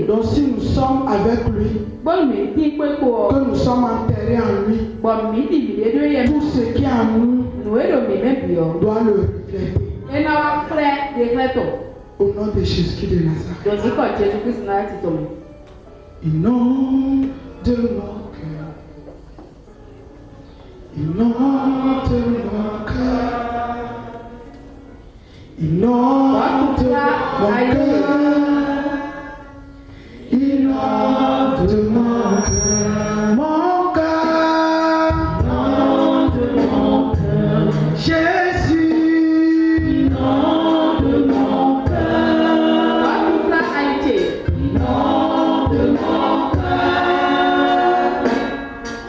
Donc si nous sommes avec lui, que nous sommes enterrés en lui, tout ce qui est en nous doit le refléter. Au nom de Jésus de Nazareth. Inonde mon cœur. Inonde mon cœur. Inonde mon cœur. Inonde mon cœur. Mon cœur. Inonde mon cœur. Jésus. Inonde mon cœur. Inonde mon cœur.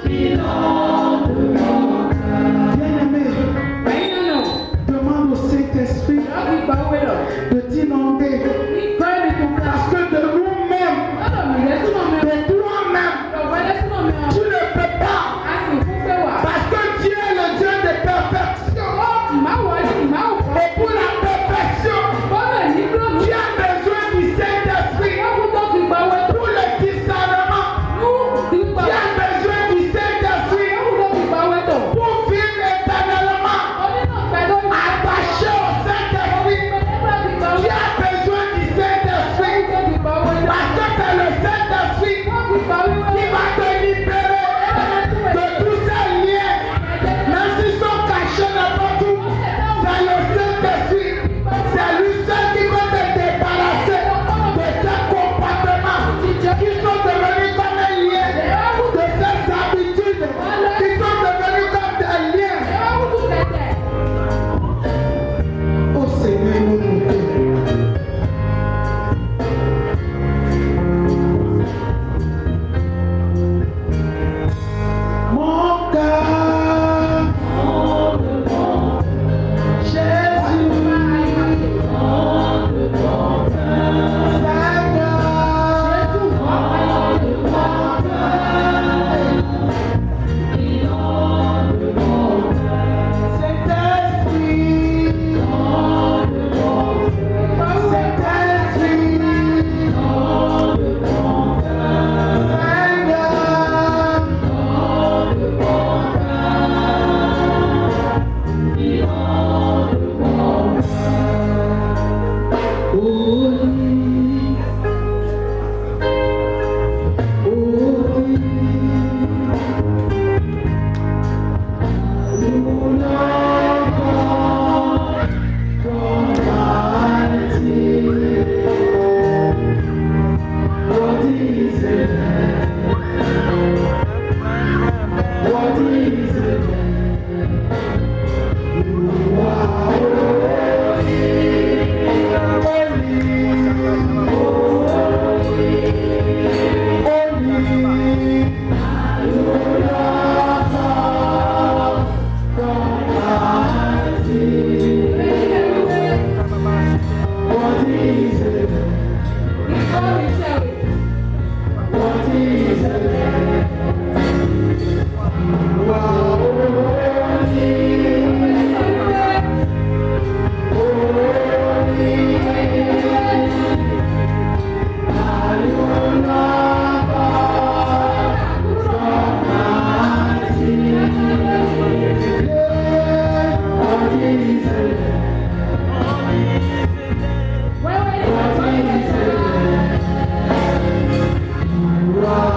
Inonde mon cœur. Bien-aimé, demande au Saint-Esprit de t'inonder. Parce que de nous-mêmes, de toi-même, tu ne peux pas. Parce que Dieu est le Dieu de perfection. Et pour la perfection, tu as besoin du Saint-Esprit. Pour le discernement, tu as besoin du Saint-Esprit. Pour vivre éternellement, attaché au Saint-Esprit, tu as besoin du Saint-Esprit. Parce que c'est le Saint-Esprit qui va te libérer de tous ces liens. Même s'ils sont cachés n'importe où, c'est le Saint-Esprit. C'est lui seul qui va te débarrasser de ces comportements qui sont devenus comme un lien, de ces habitudes qui sont devenues comme des liens. Oh Seigneur, mon Dieu. Mon cœur, Jésus,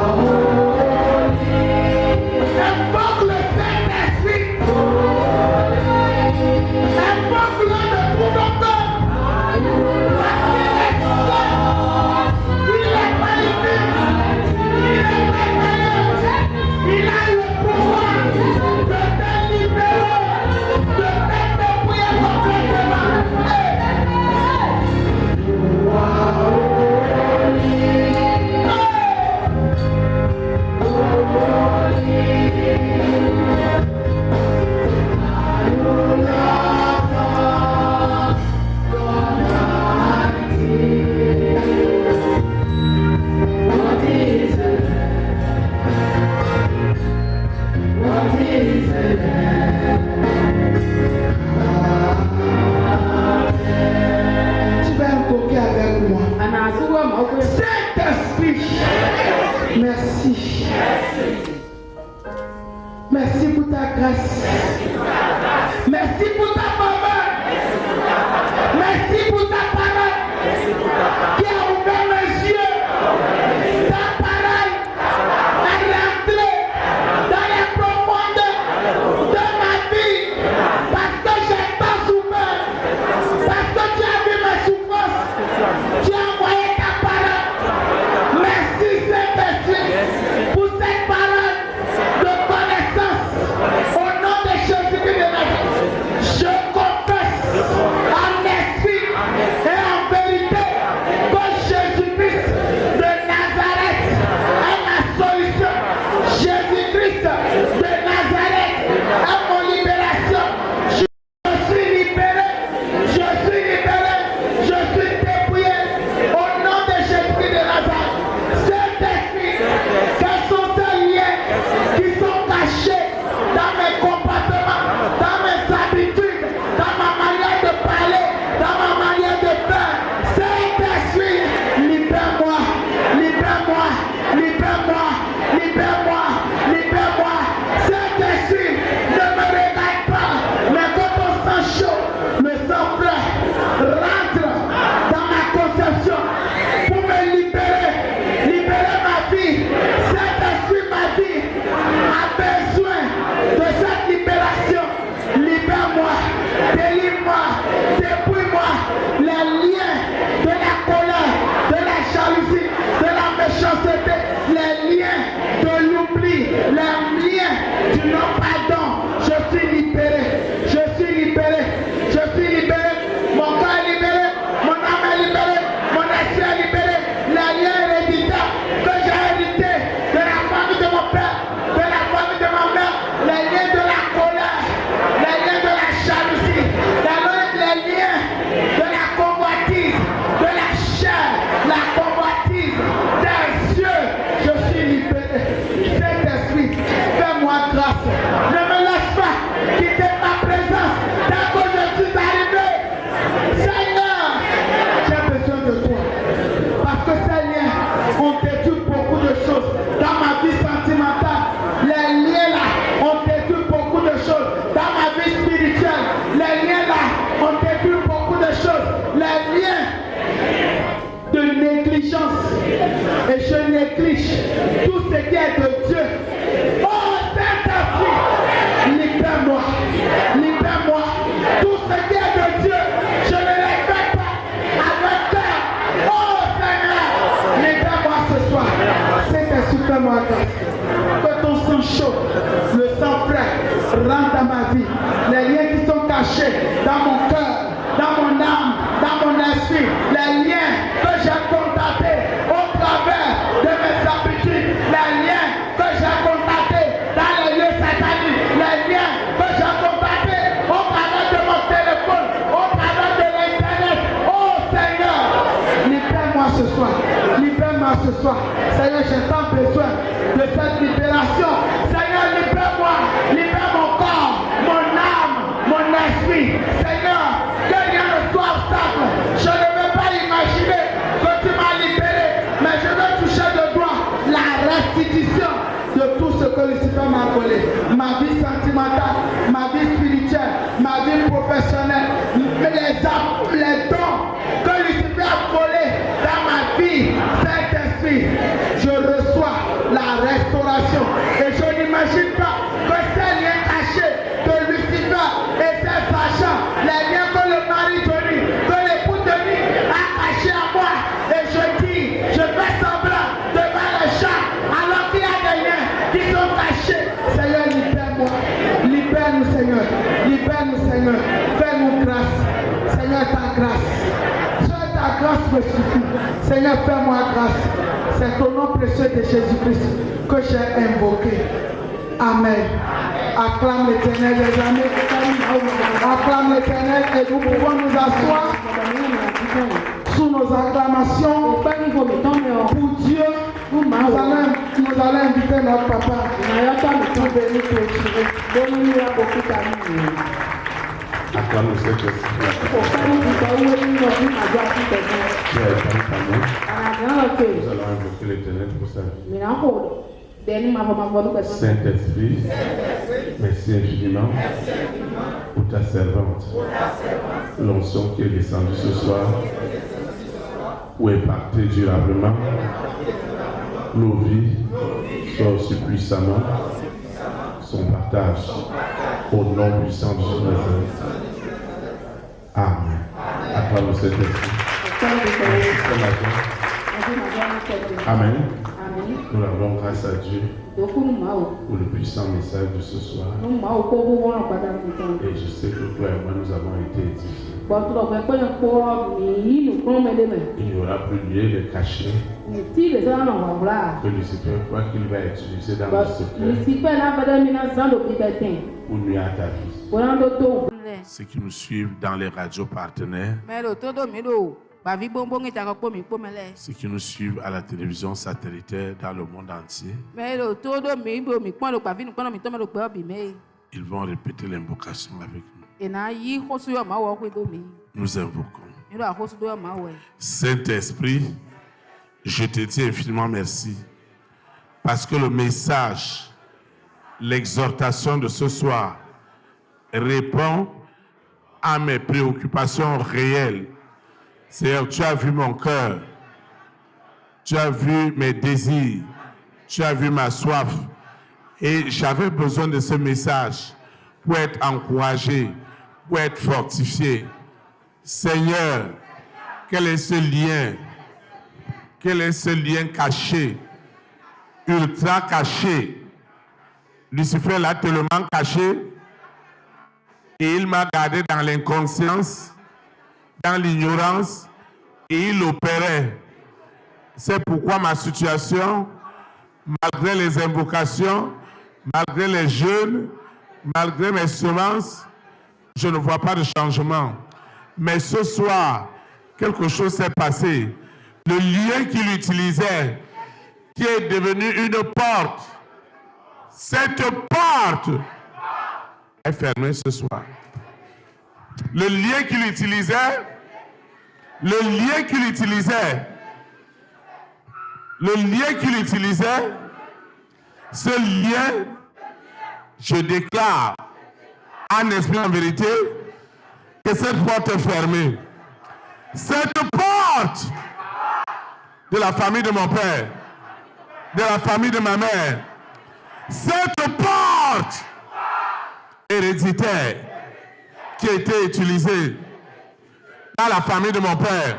wow. Saint-Esprit, merci. Merci pour ta grâce. Merci pour ta faveur. Merci pour ta parole qui a ouvert mes yeux. Ta parole est rentrée dans les profondeurs de ma vie. Parce que j'ai pas souffert. Parce que tu as vu mes souffrances. Tu as envoyé ta parole. Merci Saint-Esprit pour cette parole de connaissance. Au nom de Jésus-Christ de Nazareth, je confesse en esprit et en vérité que Jésus-Christ de Nazareth est ma solution. Jésus-Christ de Nazareth est mon libération. Je suis libéré, je suis libéré, je suis dépouillé au nom de Jésus-Christ de Nazareth. Saint-Esprit, quels sont ces liens qui sont cachés dans mes comportements, dans mes habitudes, dans ma manière de parler, dans ma manière de faire? Saint-Esprit, libère-moi, libère-moi, libère-moi, libère-moi, libère-moi. Saint-Esprit, ne me regarde pas, mais que ton sang chaud, le sang frais, rentre dans ma conception pour me libérer, libérer ma vie. Saint-Esprit, ma vie a besoin de cette libération. Libère-moi, délivre-moi, dépouille-moi les liens de la colère, de la jalousie, de la méchanceté, les liens de l'oubli, les liens du non-pardon. Je suis libéré, je suis libéré, je suis libéré. Mon corps est libéré, mon âme est libérée, mon esprit est libéré. Les liens héréditaires que j'ai hérités de la famille de mon père, de la famille de ma mère, les liens de la colère, les liens de la jalousie, les liens de la convoitise, de la chair, la convoitise des yeux. Je suis libéré. Saint-Esprit, fais-moi grâce. Ne me laisse pas quitter ta présence dès que je suis arrivé. Seigneur, j'ai besoin de toi. Parce que ces liens ont détruit beaucoup de choses dans ma vie sentimentale. Les liens là ont détruit beaucoup de choses dans ma vie spirituelle. Les liens là ont détruit beaucoup de choses. Les liens de négligence. Et je néglige tout ce qui est de Dieu. Oh Saint-Esprit, libère-moi, libère-moi. Tout ce qui est de Dieu, je ne le fais pas avec cœur. Oh Seigneur, libère-moi ce soir. Saint-Esprit, fais-moi grâce. Que ton sang chaud, le sang frais, rentre dans ma vie. Les liens qui sont cachés dans mon cœur, dans mon âme, dans mon esprit, les liens que j'ai contactés au travers de mes habitudes, les liens que j'ai contactés dans les lieux sataniques, les liens que j'ai contactés au travers de mon téléphone, au travers de l'internet. Oh Seigneur, libère-moi ce soir, libère-moi ce soir. Seigneur, j'ai tant besoin de cette libération. Seigneur, libère-moi, libère mon corps, mon âme, mon esprit. Seigneur, que rien ne soit obstacle. Je ne veux pas imaginer que tu m'as libéré, mais je veux toucher de doigt la restitution de tout ce que Lucifer m'a volé. Ma vie sentimentale, ma vie spirituelle, ma vie professionnelle, les dons que Lucifer a volés dans ma vie. Saint-Esprit, je reçois la restauration. Et je n'imagine pas que ces liens cachés que Lucifer était sachant, les liens que le mari Denis, que l'époux Denis a cachés à moi. Et je dis, je fais semblant devant les gens, alors qu'il y a des liens qui sont cachés. Seigneur, libère-moi. Libère-nous, Seigneur. Libère-nous, Seigneur. Fais-nous grâce. Seigneur, ta grâce. Seule ta grâce me suffit. Seigneur, fais-moi grâce. C'est au nom précieux de Jésus-Christ que j'ai invoqué. Amen. Acclame l'Éternel, les amis. Acclame l'Éternel et nous pouvons nous asseoir sous nos acclamations pour Dieu. Nous allons inviter notre papa pour venir clôturer. Acclame le Saint-Esprit. Tu as épargné ta main. Nous allons invoquer l'Éternel pour sa vie. Saint-Esprit, merci infiniment pour ta servante. L'onction qui est descendue ce soir pour impacter durablement nos vies, soit aussi puissamment son partage au nom puissant de Jésus. Amen. Acclame le Saint-Esprit. Amen. Nous rendons grâce à Dieu pour le puissant message de ce soir. Et je sais que toi et moi nous avons été édifiés. Il n'y aura plus lieu de cacher que Lucifer, quoi qu'il va utiliser dans le secret pour nuire à ta vie. Ceux qui nous suivent dans les radios partenaires, ceux qui nous suivent à la télévision satellitaire dans le monde entier, ils vont répéter l'invocation avec nous. Nous invoquons. Saint-Esprit, je te dis infiniment merci parce que le message, l'exhortation de ce soir répond à mes préoccupations réelles. Seigneur, tu as vu mon cœur, tu as vu mes désirs, tu as vu ma soif. Et j'avais besoin de ce message pour être encouragé, pour être fortifié. Seigneur, quel est ce lien? Quel est ce lien caché, ultra caché? Lucifer l'a tellement caché et il m'a gardé dans l'inconscience, dans l'ignorance, et il opérait. C'est pourquoi ma situation, malgré les invocations, malgré les jeûnes, malgré mes semences, je ne vois pas de changement. Mais ce soir, quelque chose s'est passé. Le lien qu'il utilisait, qui est devenu une porte, cette porte est fermée ce soir. Le lien qu'il utilisait, ce lien, je déclare en esprit en vérité que cette porte est fermée. Cette porte de la famille de mon père, de la famille de ma mère, cette porte héréditaire qui a été utilisée dans la famille de mon père,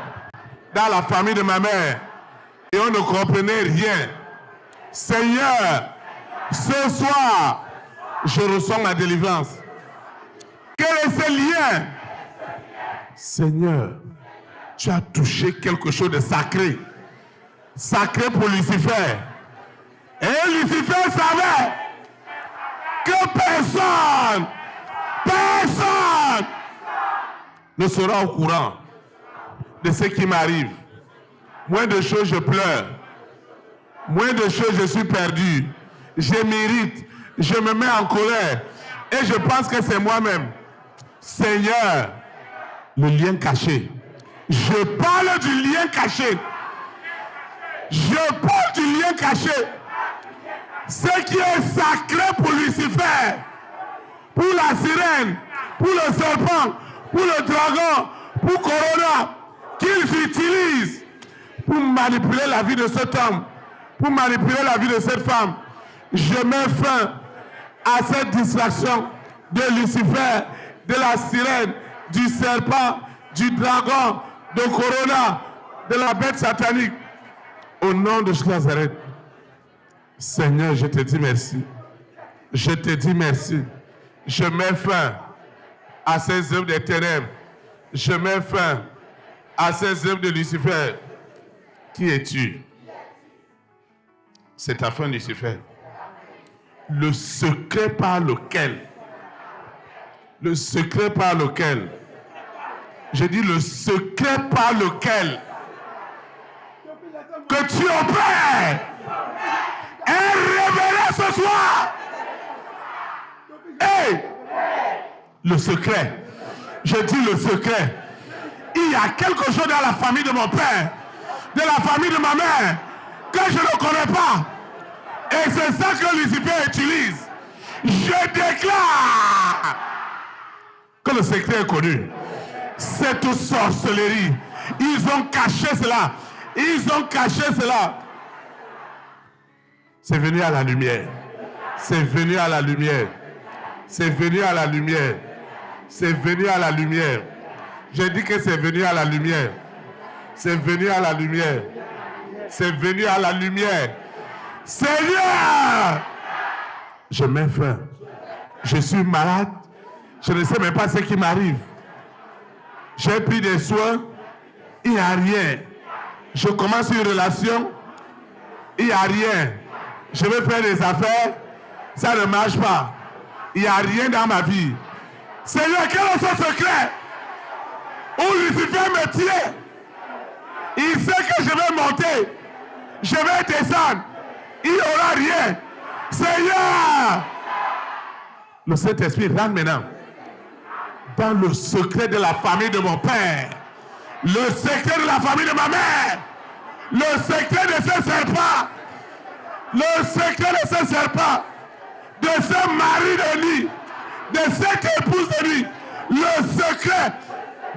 dans la famille de ma mère, et on ne comprenait rien. Seigneur, ce soir, je reçois ma délivrance. Quel est ce lien? Seigneur, tu as touché quelque chose de sacré. Sacré pour Lucifer. Et Lucifer savait que personne ne sera au courant de ce qui m'arrive. Moins de choses, je pleure. Moins de choses, je suis perdu. Je m'irrite. Je me mets en colère. Et je pense que c'est moi-même. Seigneur, le lien caché. Je parle du lien caché. Je parle du lien caché. Ce qui est sacré pour Lucifer, pour la sirène, pour le serpent, pour le dragon, pour Corona, qu'ils utilisent pour manipuler la vie de cet homme, pour manipuler la vie de cette femme. Je mets fin à cette distraction de Lucifer, de la sirène, du serpent, du dragon, de Corona, de la bête satanique. Au nom de Jésus Nazareth, Seigneur, je te dis merci. Je te dis merci. Je mets fin à ces œuvres des ténèbres. Je mets fin à ces œuvres de Lucifer. Qui es-tu? C'est ta fin, Lucifer. Le secret par lequel, je dis le secret par lequel que tu opères est révélé ce soir. Hey, le secret. Je dis le secret. Il y a quelque chose dans la famille de mon père, de la famille de ma mère, que je ne connais pas. Et c'est ça que Lucifer utilise. Je déclare que le secret est connu. Cette sorcellerie, ils ont caché cela. Ils ont caché cela. C'est venu à la lumière. C'est venu à la lumière. C'est venu à la lumière. C'est venu à la lumière. J'ai dit que c'est venu à la lumière. C'est venu à la lumière. C'est venu à la lumière. Seigneur, je mets fin. Je suis malade. Je ne sais même pas ce qui m'arrive. J'ai pris des soins. Il n'y a rien. Je commence une relation. Il n'y a rien. Je veux faire des affaires. Ça ne marche pas. Il n'y a rien dans ma vie. Seigneur, quel est ce secret où Lucifer me tient? Il sait que je vais monter. Je vais descendre. Il n'y aura rien. Seigneur, le Saint-Esprit rentre maintenant dans le secret de la famille de mon père, le secret de la famille de ma mère, le secret de ce serpent, le secret de ce serpent, de ce mari de lui, de cette épouse de lui, le secret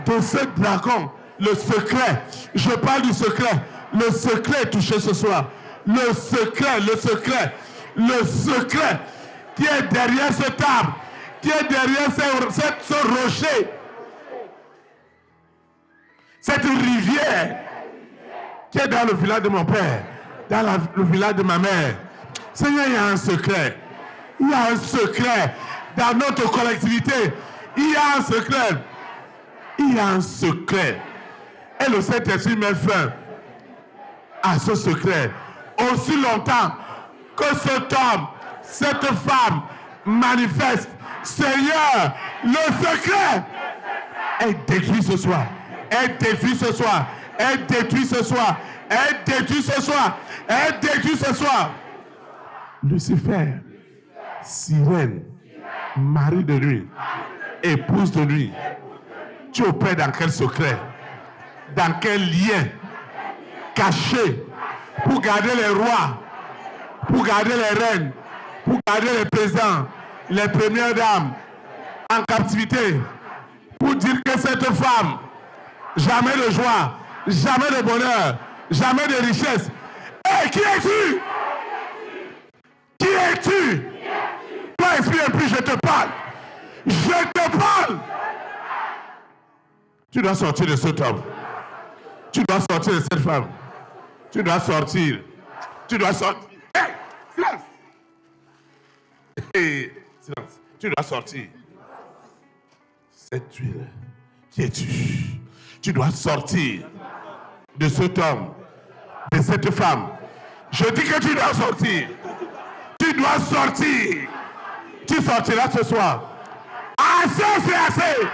de ce dragon, le secret, je parle du secret, le secret est touché ce soir, le secret qui est derrière cet arbre, qui est derrière ce rocher, cette rivière qui est dans le village de mon père, dans le village de ma mère. Seigneur, il y a un secret. Il y a un secret dans notre collectivité. Il y a un secret. Il y a un secret. Et le Saint-Esprit met fin à ce secret. Aussi longtemps que cet homme, cette femme manifeste, Seigneur, le secret est détruit ce soir. Est détruit ce soir. Est détruit ce soir. Est détruit ce soir. Est détruit ce soir. Lucifer, sirène, mari de lui, épouse de lui. Tu opères dans quel secret? Dans quel lien caché pour garder les rois, pour garder les reines, pour garder les présidents, les premières dames en captivité, pour dire que cette femme, jamais de joie, jamais de bonheur, jamais de richesse. Hey, qui es-tu? Qui es-tu? Toi, esprit impur, je te parle. Je te parle. Tu dois sortir de cet homme. Tu dois sortir de cette femme. Tu dois sortir. Tu dois sortir. Hey, silence. Hey, silence. Tu dois sortir. Cette huile. Qui es-tu? Tu dois sortir de cet homme, de cette femme. Je dis que tu dois sortir. Tu dois sortir. Tu sortiras ce soir. Assez, c'est assez.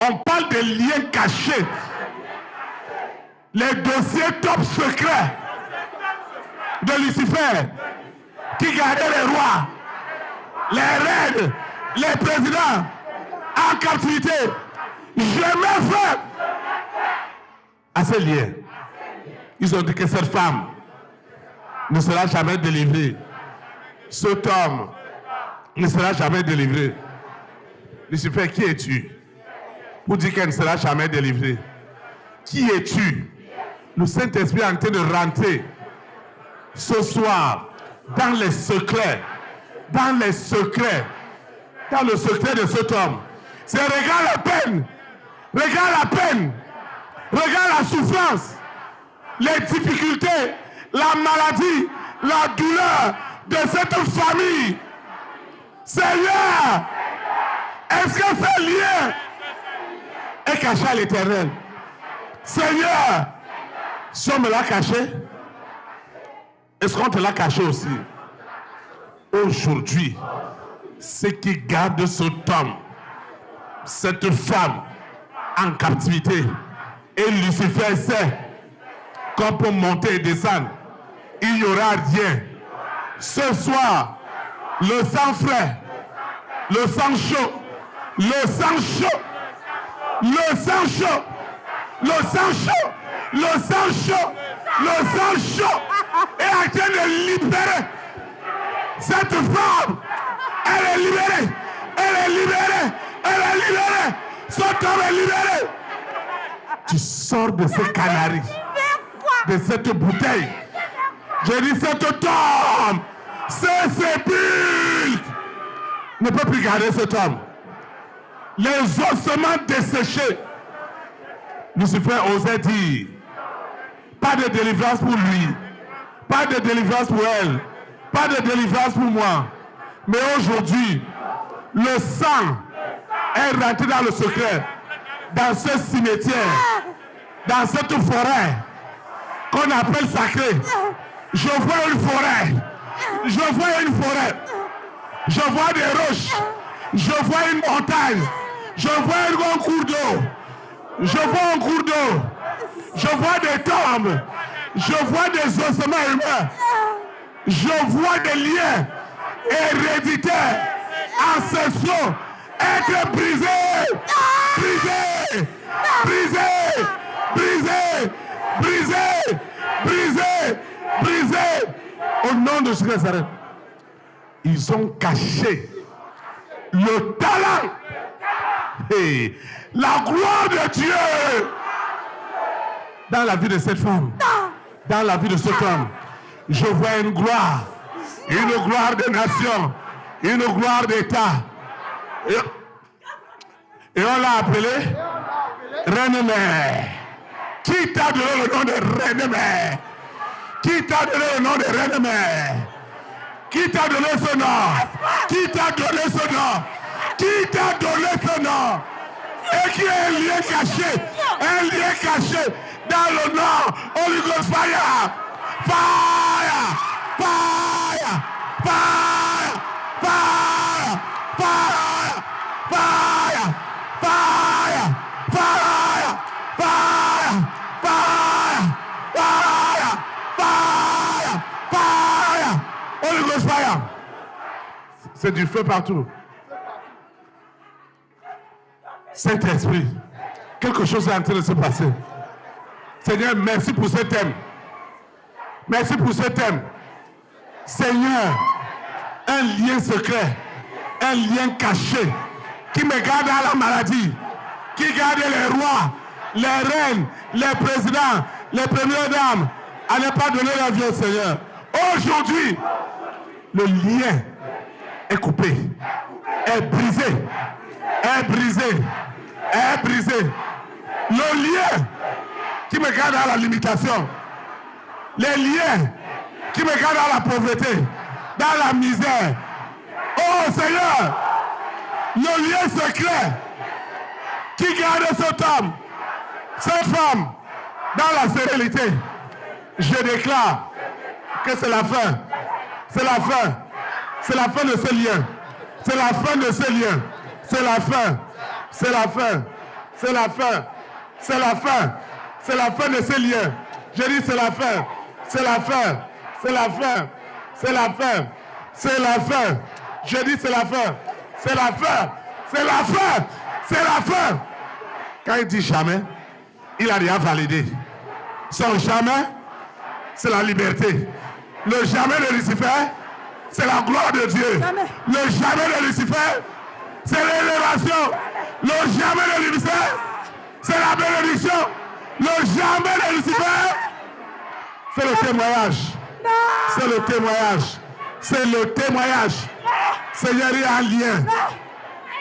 On parle de liens cachés. Les dossiers top secrets de Lucifer qui gardaient les rois, les reines, les présidents en captivité. Je mets fin à ces liens. Ils ont dit que cette femme ne sera jamais délivrée. Cet homme ne sera jamais délivré. Lucifer, qui es-tu pour dire qu'elle ne sera jamais délivrée? Qui es-tu? Le Saint-Esprit est en train de rentrer ce soir dans les secrets, dans les secrets, dans le secret de cet homme. C'est regarde la peine, regarde la peine, regarde la souffrance, les difficultés, la maladie, la douleur de cette famille. Seigneur, est-ce que ce lien est caché à l'Éternel? Seigneur, si on me l'a caché, est-ce qu'on te l'a caché aussi? Aujourd'hui, ce qui garde cet homme, cette femme en captivité, et Lucifer sait qu'on peut monter et descendre, il n'y aura rien. Ce soir, le sang frais, le sang chaud Le sang chaud. Le sang chaud. Le sang chaud. Le sang chaud. Le sang chaud est en train de libérer cette femme. Elle est libérée. Elle est libérée. Elle est libérée. Son homme est libéré. Tu sors de ces canaries, de cette bouteille. Je dis cet homme, c'est sépulcre. Ne peut plus garder cet homme. Les ossements desséchés. Lucifer osait dire, pas de délivrance pour lui, pas de délivrance pour elle, pas de délivrance pour moi. Mais aujourd'hui, le sang est rentré dans le secret, dans ce cimetière, dans cette forêt qu'on appelle sacrée. Je vois une forêt, je vois une forêt, je vois des roches, je vois une montagne, je vois un grand cours d'eau, je vois un cours d'eau, je vois des tombes, je vois des ossements humains, je vois des liens héréditaires, ancestraux, être brisés, brisés, brisés, brisés, brisés, brisés, brisés. Au nom de Jésus Nazareth, ils ont caché le talent et la gloire de Dieu dans la vie de cette femme, dans la vie de cet homme. Je vois une gloire des nations, une gloire d'État. Et on l'a appelé Reine-Mère. Qui t'a donné le nom de Reine-Mère? Qui t'a donné le nom de Reine-Mère? Qui t'a donné ce nom? Qui t'a donné ce nom? Qui t'a donné ce nom? Et qui est un lien caché? Un lien caché dans le nom Holy Ghost Fire! Fire! Fire! Fire! Fire! Fire! Fire! Fire! Fire! Fire! Fire! Fire! Fire! Fire! Holy Ghost Fire! C'est du feu partout. Saint-Esprit, quelque chose est en train de se passer. Seigneur, merci pour ce thème. Merci pour ce thème. Seigneur, un lien secret, un lien caché qui me garde à la maladie, qui garde les rois, les reines, les présidents, les premières dames à ne pas donner la vie au Seigneur. Aujourd'hui, le lien est coupé, est brisé, est brisé, est brisé. Le lien qui me garde à la limitation, les liens qui me gardent dans la pauvreté, dans la misère. Oh Seigneur, le lien secret qui garde cet homme, cette femme dans la sérénité. Je déclare que c'est la fin. C'est la fin. C'est la fin de ce lien. C'est la fin de ce lien. C'est la fin. C'est la fin. C'est la fin. C'est la fin. C'est la fin de ce lien. Je dis c'est la fin. C'est la fin. C'est la fin. C'est la fin. C'est la fin. Je dis c'est la fin. C'est la fin. C'est la fin. C'est la fin. Quand il dit jamais, il a déjà validé. Son jamais, c'est la liberté. Le jamais de Lucifer, c'est la gloire de Dieu. Le jamais de Lucifer, c'est l'élévation. Le jamais de Lucifer, c'est la bénédiction. Le jamais de Lucifer, c'est le témoignage. C'est le témoignage. C'est le témoignage. Seigneur, il y a un lien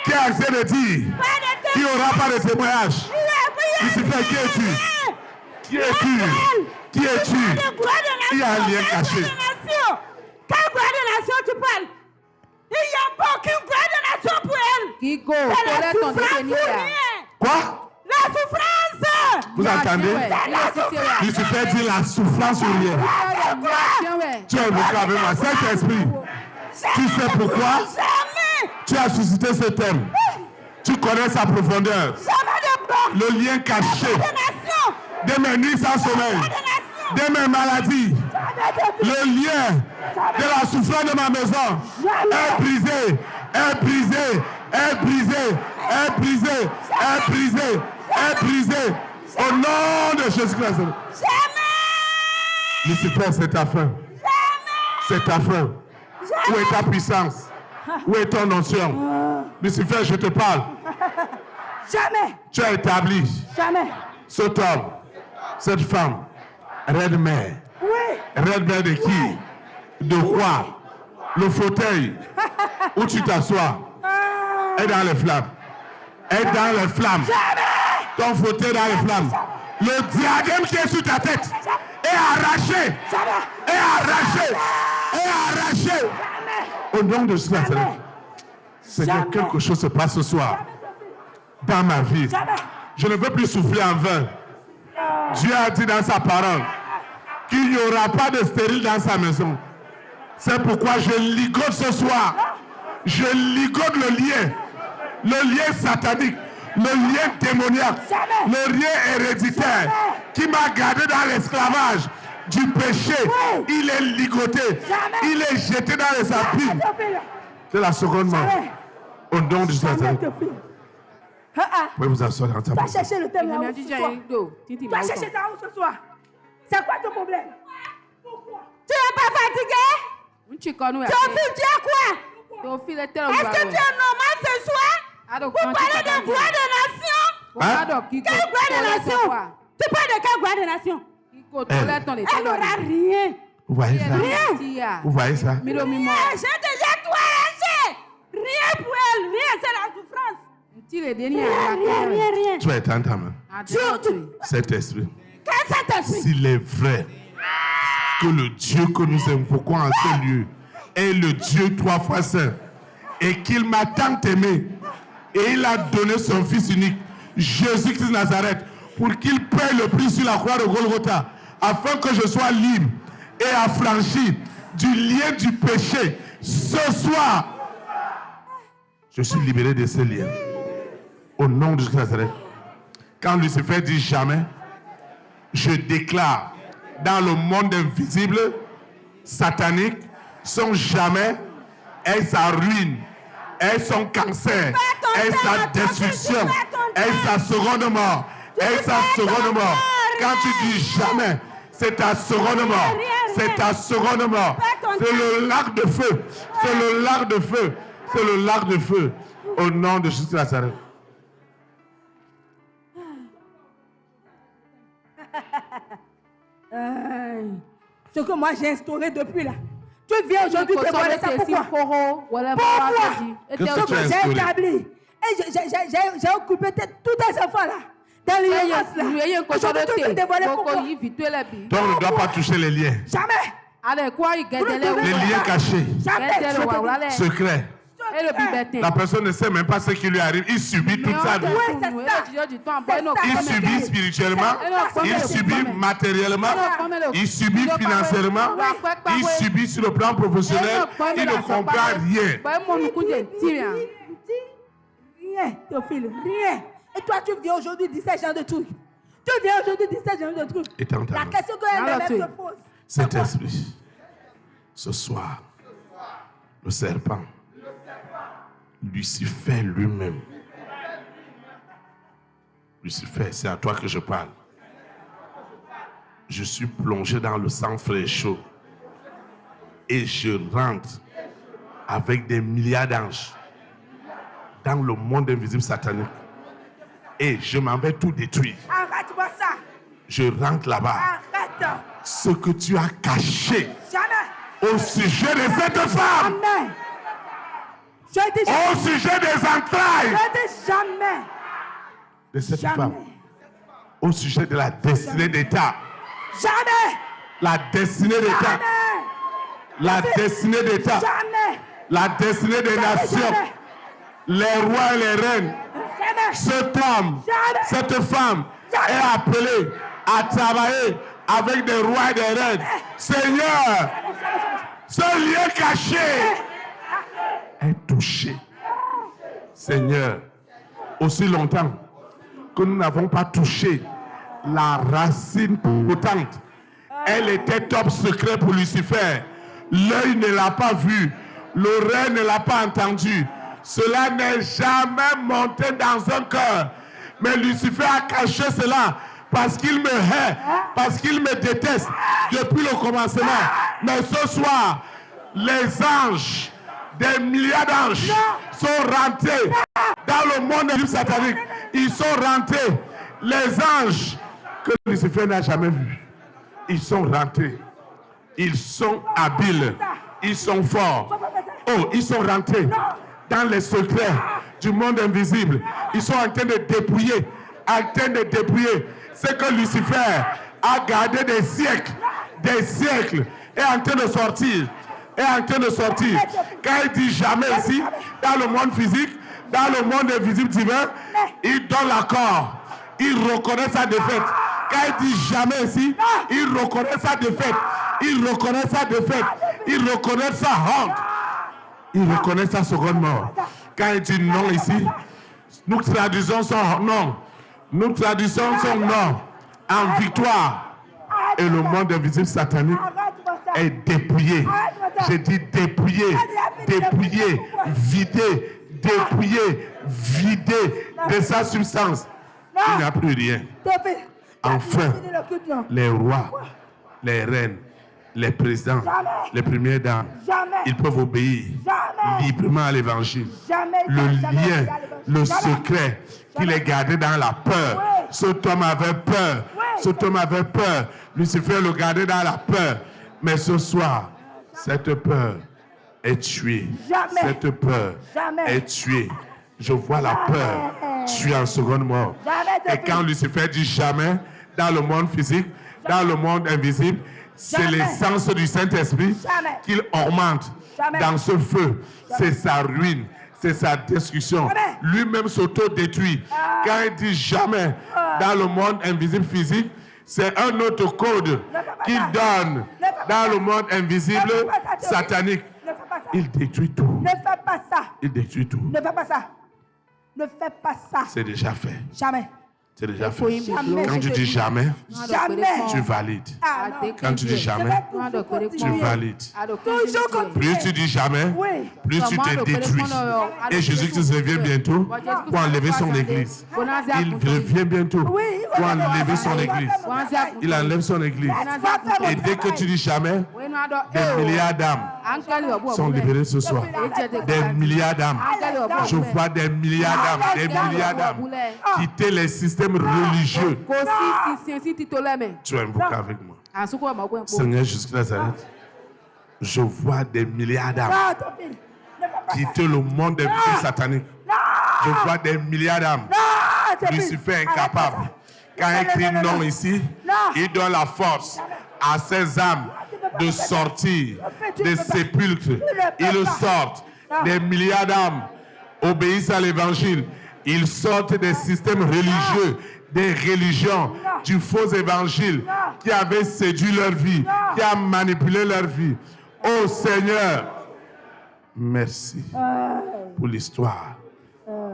qui a assez de dire qu'il n'y aura pas de témoignage. Lucifer, qui es-tu? Qui es-tu? Qui es-tu? Il y a un lien caché. Quelle gloire de nation tu parles? Il n'y a pas aucune gloire de nation pour elle. Kiko, C'est la connais ton souffrance détenu pour là. rien. Quoi? La souffrance. Vous entendez? Lucifer dit la souffrance ou rien. Tu es évoqué avec moi. Saint-Esprit, tu sais pourquoi Jamais. tu as suscité ce thème. Tu connais sa profondeur. Jamais de gloire Le lien caché de nation. de mes nuits sans sommeil, de mes maladies. Le lien de la souffrance de ma maison est brisé, est brisé, est brisé, est brisée, est brisée, est brisée. Au nom de Jésus-Christ. Lucifer, c'est ta fin. C'est ta fin. Où est ta puissance? Où est ton onction? Lucifer, je te parle. Jamais. Tu as établi Jamais. cet homme, cette femme, reine mère. Oui. Reine mère de qui? De quoi? Le fauteuil où tu t'assois est dans les flammes. Est dans les flammes. Ton fauteuil est dans les flammes. Le diadème qui est sur ta tête est arraché. Est arraché. Est arraché. Au nom de Jésus. Seigneur, quelque chose se passe ce soir dans ma vie. Je ne veux plus souffler en vain. Dieu a dit dans sa parole qu'il n'y aura pas de stérile dans sa maison. C'est pourquoi je ligote ce soir. Je ligote le lien satanique, le lien démoniaque, le lien héréditaire qui m'a gardé dans l'esclavage du péché. Il est ligoté, il est jeté dans les abîmes. C'est la seconde mort. Au nom de Jésus. Vous pouvez vous asseoir dans ta Va maison. chercher le thème là-haut ce soir. Va chercher ça où ce soir. C'est quoi ton problème? Tu n'es pas fatigué? Tu as quoi? Est-ce que tu es normal ce soir? Vous parlez de gloire de nation? Quelle gloire de nation? Tu parles de quelle gloire de nation? Elle n'aura rien. Vous voyez ça? Rien. Vous voyez ça? J'ai déjà tout arraché. Rien pour elle. Rien, c'est la souffrance. Rien. Tu vas étendre ta main. Cet esprit. Quel Saint-Esprit? S'il est vrai que le Dieu que nous invoquons en ce lieu est le Dieu trois fois saint et qu'il m'a tant aimé et il a donné son Fils unique, Jésus-Christ de Nazareth, pour qu'il paye le prix sur la croix de Golgotha afin que je sois libre et affranchi du lien du péché. Ce soir, je suis libéré de ce lien. Au nom de Jésus de Nazareth. Quand Lucifer dit jamais, je déclare dans le monde invisible, satanique, son jamais est sa ruine, est son cancer, est sa destruction, est sa seconde mort, est sa seconde mort. Quand tu dis jamais, c'est ta seconde mort, c'est ta seconde mort. C'est le lac de feu, c'est le lac de feu, c'est le lac de feu. Au nom de Jésus de Nazareth. Ce que moi j'ai instauré depuis là. Tu viens aujourd'hui dévoiler ça pourquoi? Ce que j'ai établi. Et j'ai occupé tous tes enfants là. Dans l'ignorance là. Aujourd'hui tu veux dévoiler pourquoi? Donc on ne doit pas toucher les liens. Jamais. Les liens cachés. Jamais. Secrets. La personne ne sait même pas ce qui lui arrive. Il subit toute sa vie. Il subit spirituellement, il subit matériellement, il subit financièrement, il subit sur le plan professionnel. Il ne comprend rien. Rien, Théophile, rien. Et toi, tu viens aujourd'hui dire ce genre de trucs. Tu viens aujourd'hui dire ce genre de trucs. La question que elle se pose. Cet esprit, ce soir, le serpent, Lucifer lui-même. Lucifer, c'est à toi que je parle. Je suis plongé dans le sang frais et chaud. Et je rentre avec des milliards d'anges dans le monde invisible satanique. Et je m'en vais tout détruire. Arrête-moi ça. Je rentre là-bas. Arrête. Ce que tu as caché Jamais. au sujet de cette femme. Amen. Au sujet des entrailles jamais. de cette femme. Au sujet de la destinée d'État. Jamais. La destinée d'État. La destinée d'État. Jamais. La destinée des nations. Les rois et les reines. Cet homme, cette femme est appelée à travailler avec des rois et des reines. Seigneur, ce lieu caché est touché. Seigneur, aussi longtemps que nous n'avons pas touché la racine potente, elle était top secret pour Lucifer. L'œil ne l'a pas vu, l'oreille ne l'a pas entendu, Cela n'est jamais monté dans un cœur. Mais Lucifer a caché cela parce qu'il me hait, parce qu'il me déteste depuis le commencement. Mais ce soir, les anges, des milliards d'anges sont rentrés dans le monde du satanique. Ils sont rentrés. Les anges que Lucifer n'a jamais vus, ils sont rentrés. Ils sont habiles. Ils sont forts. Oh, ils sont rentrés dans les secrets du monde invisible. Ils sont en train de dépouiller, ce que Lucifer a gardé des siècles, est en train de sortir. Quand il dit jamais ici, dans le monde physique, dans le monde invisible divin, il donne l'accord. Il reconnaît sa défaite. Quand il dit jamais ici, il reconnaît sa défaite. Il reconnaît sa honte. Il reconnaît sa seconde mort. Quand il dit non ici, nous traduisons son nom. Nous traduisons son nom en victoire. Et le monde invisible satanique est dépouillé. J'ai dit dépouillé, vidé de sa substance. Il n'y a plus rien. Enfin, les rois, les reines, les présidents, les premières dames, ils peuvent obéir librement à l'évangile. Le lien, le secret qu'il est gardé dans la peur. Cet homme avait peur. Lucifer le gardait dans la peur. Mais ce soir, cette peur est tuée. Cette peur est tuée. Je vois la peur tuée en seconde mort. Et quand Lucifer dit jamais, dans le monde physique, dans le monde invisible, c'est l'essence du Saint-Esprit qu'il augmente dans ce feu. C'est sa ruine, c'est sa destruction. Lui-même s'auto-détruit. Quand il dit jamais dans le monde invisible physique, c'est un autre code qu'il donne dans le monde invisible satanique. Il détruit tout. Ne fais pas ça. Il détruit tout. Ne fais pas ça. Ne fais pas ça. C'est déjà fait. Jamais. C'est déjà fait. Jamais. Quand tu dis jamais, Jamais. tu valides. Ah, non. Quand tu dis jamais, tu valides. Plus tu dis jamais, plus tu te détruis. Et Jésus-Christ revient bientôt pour enlever son église. Il revient bientôt pour enlever son église. Il enlève son église. Et dès que tu dis jamais, des milliards d'âmes sont libérées ce soir. Des milliards d'âmes. Je vois des milliards d'âmes quitter les systèmes religieux. Tu es un bouquin avec moi. Seigneur Jésus-Christ Nazareth, je vois des milliards d'âmes quitter le monde des vies sataniques. Je vois des milliards d'âmes. Lucifer est incapable. Quand il crie non ici, il donne la force à ces âmes de sortir des sépulcres. Ils sortent. Des milliards d'âmes obéissent à l'évangile. Ils sortent des systèmes religieux, des religions, du faux évangile qui avait séduit leur vie, qui a manipulé leur vie. Oh Seigneur, merci pour l'histoire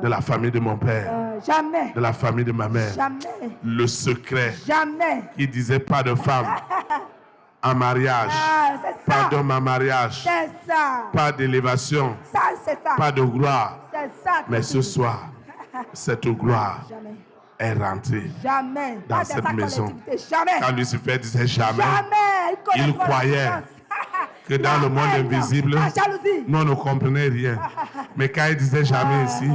de la famille de mon père, Jamais. de la famille de ma mère. Jamais. Le secret Jamais. qui disait pas de femme en mariage, C'est ça. pas d'homme en mariage, C'est ça. pas d'élévation, Ça, c'est ça. pas de gloire. C'est ça. Mais ce soir, cette gloire Jamais. est rentrée Jamais. dans Pas de cette sa maison. collectivité. Jamais. Quand Lucifer disait jamais, Jamais. il croyait que dans le monde invisible, La jalousie. nous ne comprenons rien. Mais quand il disait jamais ici,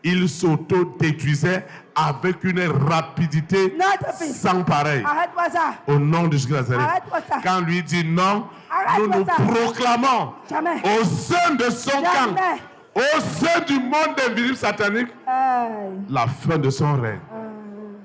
il s'auto-détruisait avec une rapidité Notre fils. sans pareil. Arrête-moi ça. Au nom de Jésus Nazareth. Arrête-moi ça. Quand lui dit non, nous Arrête-moi nous ça. proclamons Jamais. au sein de son camp, Jamais. au sein du monde invisible satanique, la fin de son règne.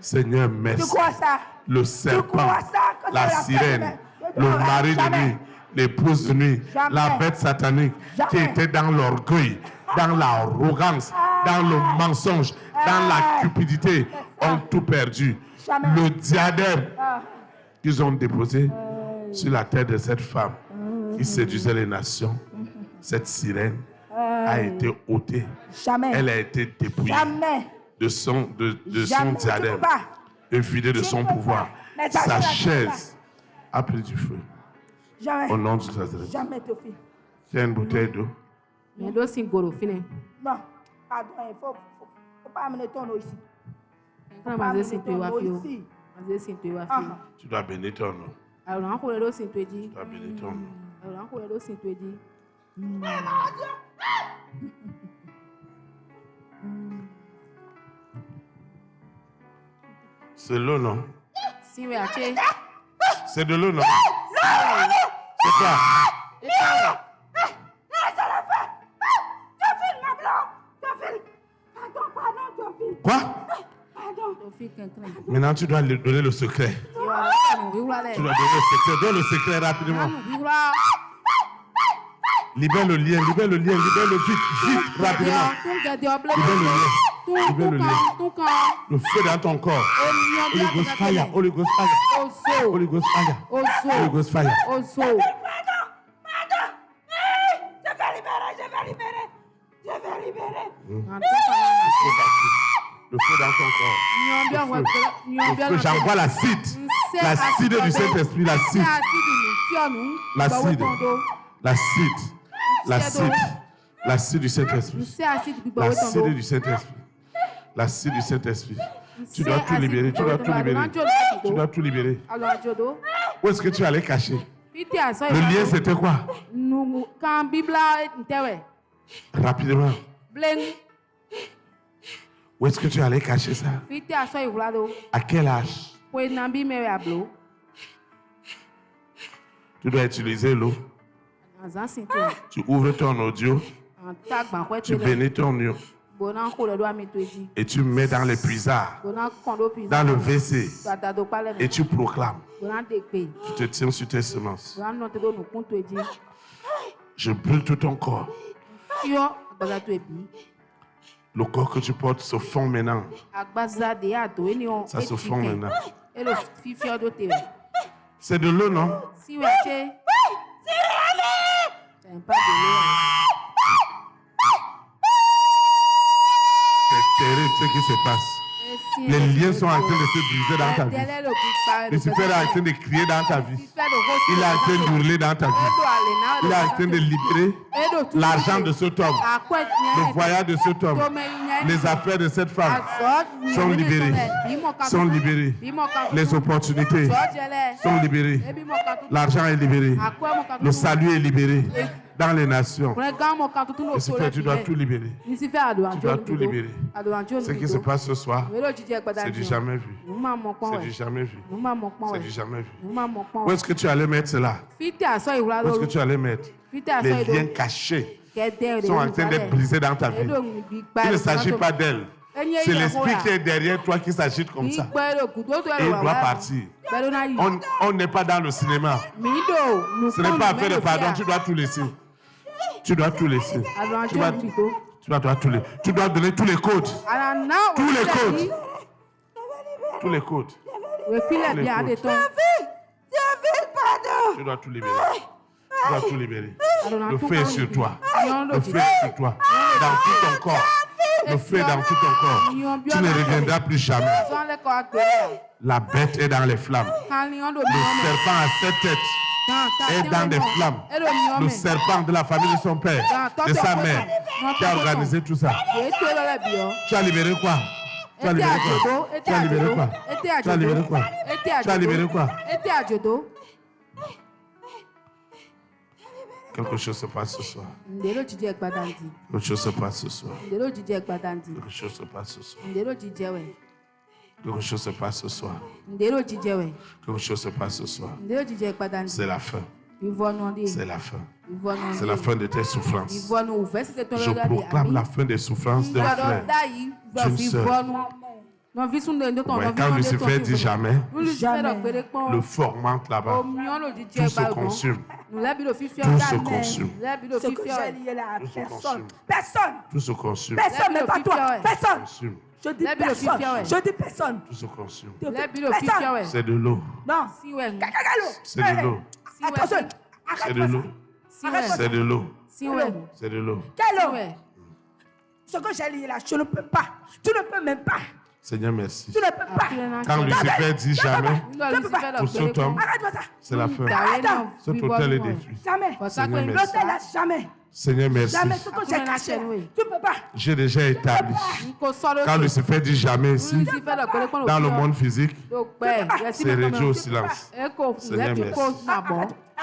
Seigneur, Tu merci. crois ça? Le serpent, crois ça, que la c'est la sirène, fin le de mari de jamais. nuit, l'épouse de nuit, Jamais. la bête satanique qui Jamais. était dans l'orgueil, dans l'arrogance, dans le mensonge, dans la cupidité, ont tout perdu. Jamais. Le diadème qu'ils ont déposé sur la tête de cette femme qui séduisait les nations, cette sirène a été ôtée. Jamais. Elle a été dépouillée Jamais. de son Jamais. Tu diadème peux pas. et vidée de Tu son peux pas. pouvoir. Mais ça, Sa c'est la chaise a pris du feu. Jamais. Au nom de Jésus. Jamais, Tophi. Tiens une bouteille d'eau. Mais l'eau, c'est gros, fini. Non, pardon, il faut pas amener ton eau ici. Quand on va se ici. Tu dois bénir ton nom. Alors, on va l'eau, c'est toi dit. Tu dois bénir ton nom. Alors, on va l'eau, c'est toi dit. C'est l'eau, non? Si, oui, acheter. C'est de l'eau, non? C'est quoi? Quoi? Maintenant, tu dois lui donner le secret. Tu dois donner le secret. Donne le secret rapidement. Libère le lien, libère le lien, libère le vite, rapidement. Libère le lien. Le feu dans ton corps. Holy Ghost fire, Holy Ghost fire. Holy Ghost fire. Holy Ghost fire. Le feu dans ton corps. Le feu, j'envoie l'acide. L'acide du Saint-Esprit, l'acide. L'acide. L'acide. L'acide. L'acide du Saint-Esprit. L'acide du Saint-Esprit. L'acide du Saint-Esprit. Tu dois tout libérer. Tu dois tout libérer. Tu dois tout libérer. Où est-ce que tu allais cacher? Le lien, c'était quoi? Rapidement. Où est-ce que tu allais cacher ça? À quel âge? Tu dois utiliser l'eau. Tu ouvres ton audio. Tu bénis ton audio. Et tu mets dans les puisards, dans le WC, et tu proclames. Tu te tiens sur tes semences. Je brûle tout ton corps. Le corps que tu portes se fond maintenant. Ça se fond maintenant. C'est de l'eau, non? C'est terrible ce qui se passe. Les liens sont en train de se briser dans ta vie. Lucifer est en train de crier dans ta vie. Il est en train d'hurler dans ta vie. Il est en train de libérer l'argent de cet homme, le voyage de cet homme, les affaires de cette femme sont libérées. Sont libérées. Les opportunités sont libérées. L'argent est libéré. Le salut est libéré dans les nations. Lucifer, tu dois tout libérer. Tu dois tout libérer. Ce qui se passe ce soir, c'est du jamais vu. C'est du jamais vu. C'est du jamais vu. Où est-ce que tu allais mettre cela? Où est-ce que tu allais mettre? Les liens cachés sont en train d'être brisés dans ta vie. Il ne s'agit pas d'elle. C'est l'esprit qui est derrière toi qui s'agite comme ça. Et il doit partir. On n'est pas dans le cinéma. Ce n'est pas affaire de pardon, tu dois tout laisser. Tu dois tout laisser. Tu dois donner tous les codes. Tous les codes. Tous les codes. Tu dois tout libérer. Tu dois tout libérer. Le feu est sur toi. Le feu est sur toi. Dans tout ton corps. Le feu est dans tout ton corps. Tu ne reviendras plus jamais. La bête est dans les flammes. Le serpent à 7 têtes est dans des flammes. Le serpent de la famille de son père, de sa mère, qui a organisé tout ça. Tu as libéré quoi? Tu as libéré quoi? Tu as libéré quoi? Tu as libéré quoi? Tu as libéré quoi? Quelque chose se passe ce soir. Quelque chose se passe ce soir. Quelque chose se passe ce soir. Quelque chose se passe ce soir. Quelque chose se passe ce soir. C'est la fin. C'est la fin. C'est la fin de tes souffrances. Je proclame la fin des souffrances d'un frère, d'une sœur. Ouais, quand Lucifer dit jamais, le feu augmente là-bas. Tout se consume. Tout se consume. Ce que j'ai lié là, personne. Tout se consume. Personne, mais pas toi. Personne. Consume. Je dis personne. Je dis personne. Tout se consume. Personne. C'est de l'eau. Non. C'est de l'eau. Attention. C'est de l'eau. C'est de l'eau. C'est de l'eau. Quelle eau? Ce que j'ai lié là, je ne peux pas. Tu ne peux même pas. Seigneur, merci. Tu ne peux pas. Quand Lucifer dit jamais, pour cet homme, c'est la fin. Cet hôtel est détruit. Jamais. Seigneur, merci. L'hôtel là, jamais. Seigneur, merci. Jamais ce que j'ai caché. Tu ne peux pas. J'ai déjà établi. Quand Lucifer dit jamais ici, dans le monde physique, c'est réduit au silence. Seigneur, merci.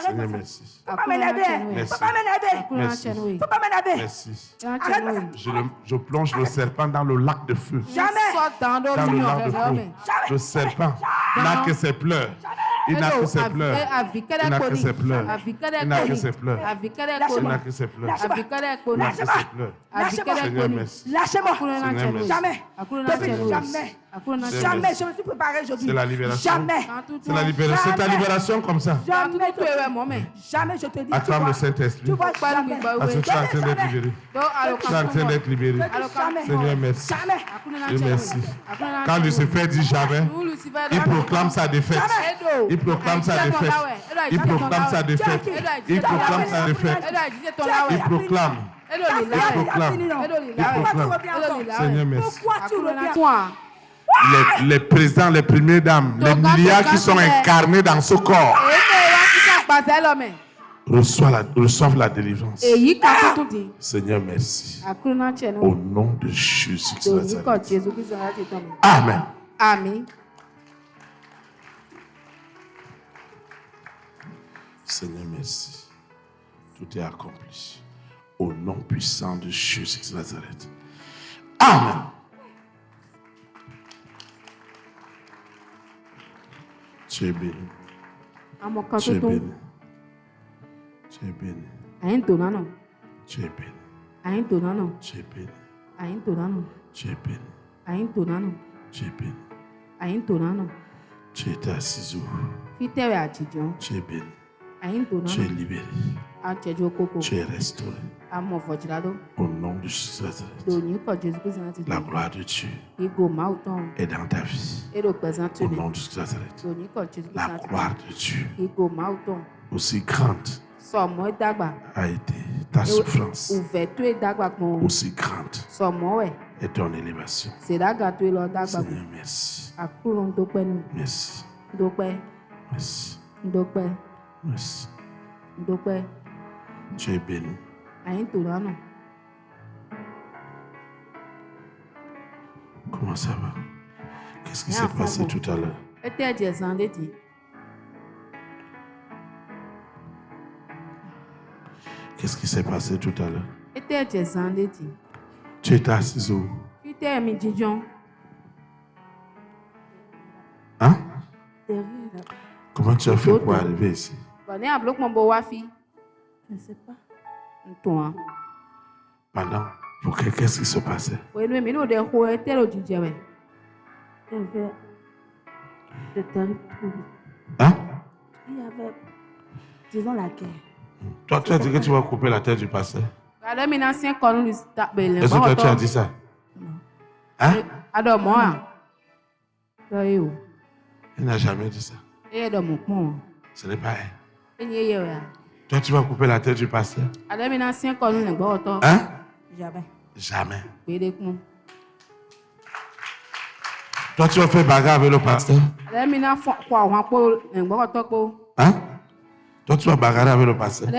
Seigneur, merci. Faut pas m'énerver. Merci. Faut pas m'énerver. Merci. Faut pas m'énerver. Merci. Arrête. Je plonge le serpent dans le lac de feu. Jamais. Dans le lac de feu. Le serpent n'a que ses pleurs. Il n'a que ses pleurs. Il n'a que ses pleurs. Il n'a que ses pleurs. Il n'a que ses pleurs. Il n'a que ses pleurs. Seigneur, merci. Lâchez-moi. Seigneur, merci. Jamais. Seigneur, Jamais. Jamais. Je me suis préparé aujourd'hui. C'est la libération. Jamais. C'est la libération. C'est ta libération comme ça. Jamais. Jamais je te dis. Acclame le Saint-Esprit. Tu vois jamais. Parce que tu es en train d'être libéré. Tu es en train d'être libéré. Seigneur, merci. Jamais. Dieu merci. Quand Lucifer dit jamais, il proclame sa défaite. Il proclame sa défaite. Il proclame sa défaite. Il proclame sa défaite. Il proclame. Il proclame. Il proclame. Seigneur, merci. Pourquoi tu reviens? Les présidents, les premières dames, les milliards qui sont incarnés dans ce corps reçoivent la délivrance. Seigneur, merci. Au nom de Jésus. Amen. Amen. Seigneur, merci. Tout est accompli. Au nom puissant de Jésus de Nazareth. Amen. Tu es béni. Tu es béni. Tu es béni. Tu es béni. Tu es béni. Tu es béni. Tu es béni. Tu étais assis où? Tu es béni. Tu es libéré. Tu es restauré. Au nom de Jésus. La gloire de Dieu est dans ta vie. Au nom de Jésus. La gloire de Dieu, aussi grande a été ta souffrance, aussi grande est ton élévation. Seigneur, merci. Merci. Merci. Merci. Tu es béni. Comment ça va? Qu'est-ce qui s'est passé tout à l'heure? Qu'est-ce qui s'est passé tout à l'heure? Tu étais assise où? Hein? Comment tu as fait pour arriver ici? Je ne sais pas. Pendant, qu'est-ce qui se passait? Il y avait de terribles troubles. Hein? Il y avait, disons, la guerre. Toi, tu as dit que tu vas couper la tête du pasteur. Est-ce que toi, tu as dit ça? Non. Hein? Il n'a jamais dit ça. Ce n'est pas elle. Toi, tu vas couper la tête du pasteur? Hein? Jamais. Jamais. Toi, tu vas faire bagarre avec le pasteur? Hein? Toi, tu vas bagarrer avec le pasteur? Hein?